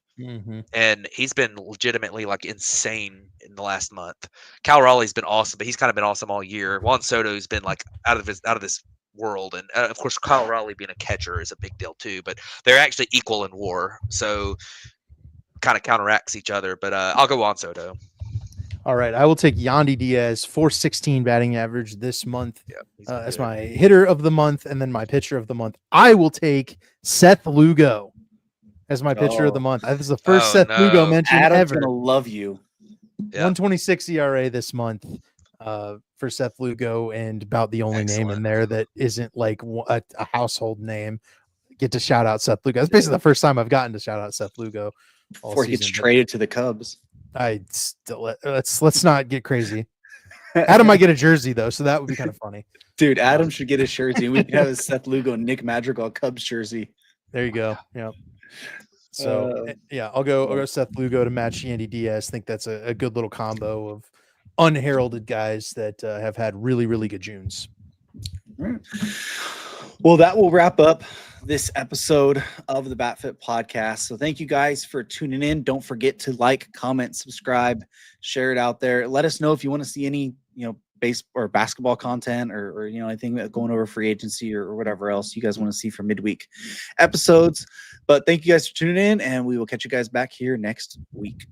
And he's been legitimately like insane in the last month. Cal Raleigh's been awesome, but he's kind of been awesome all year. Juan Soto's been like out of this world, and of course, Cal Raleigh being a catcher is a big deal too. But they're actually equal in WAR, so kind of counteracts each other. But I'll go Juan Soto. All right, I will take Yandy Diaz, 416 batting average this month as Good. my hitter of the month, and then my pitcher of the month. I will take Seth Lugo as my pitcher of the month. This is the first Seth Lugo mention Adam's ever. gonna love you. 126 ERA this month for Seth Lugo, and about the only name in there that isn't like a household name. Get to shout out Seth Lugo. That's basically the first time I've gotten to shout out Seth Lugo Before he gets traded to the Cubs. Let's not get crazy. Adam might get a jersey though, so that would be kind of funny. Dude, Adam should get his jersey. We could have a Seth Lugo and Nick Madrigal Cubs jersey. There you go. Yeah. So I'll go Seth Lugo to match Yandy Diaz. I think that's a good little combo of unheralded guys that have had really, really good Junes. Right. Well, that will wrap up this episode of the BatFit podcast. So thank you guys for tuning in. Don't forget to like, comment, subscribe, share it out there. Let us know if you want to see any, base or basketball content or anything going over free agency or whatever else you guys want to see for midweek episodes. But thank you guys for tuning in, and we will catch you guys back here next week.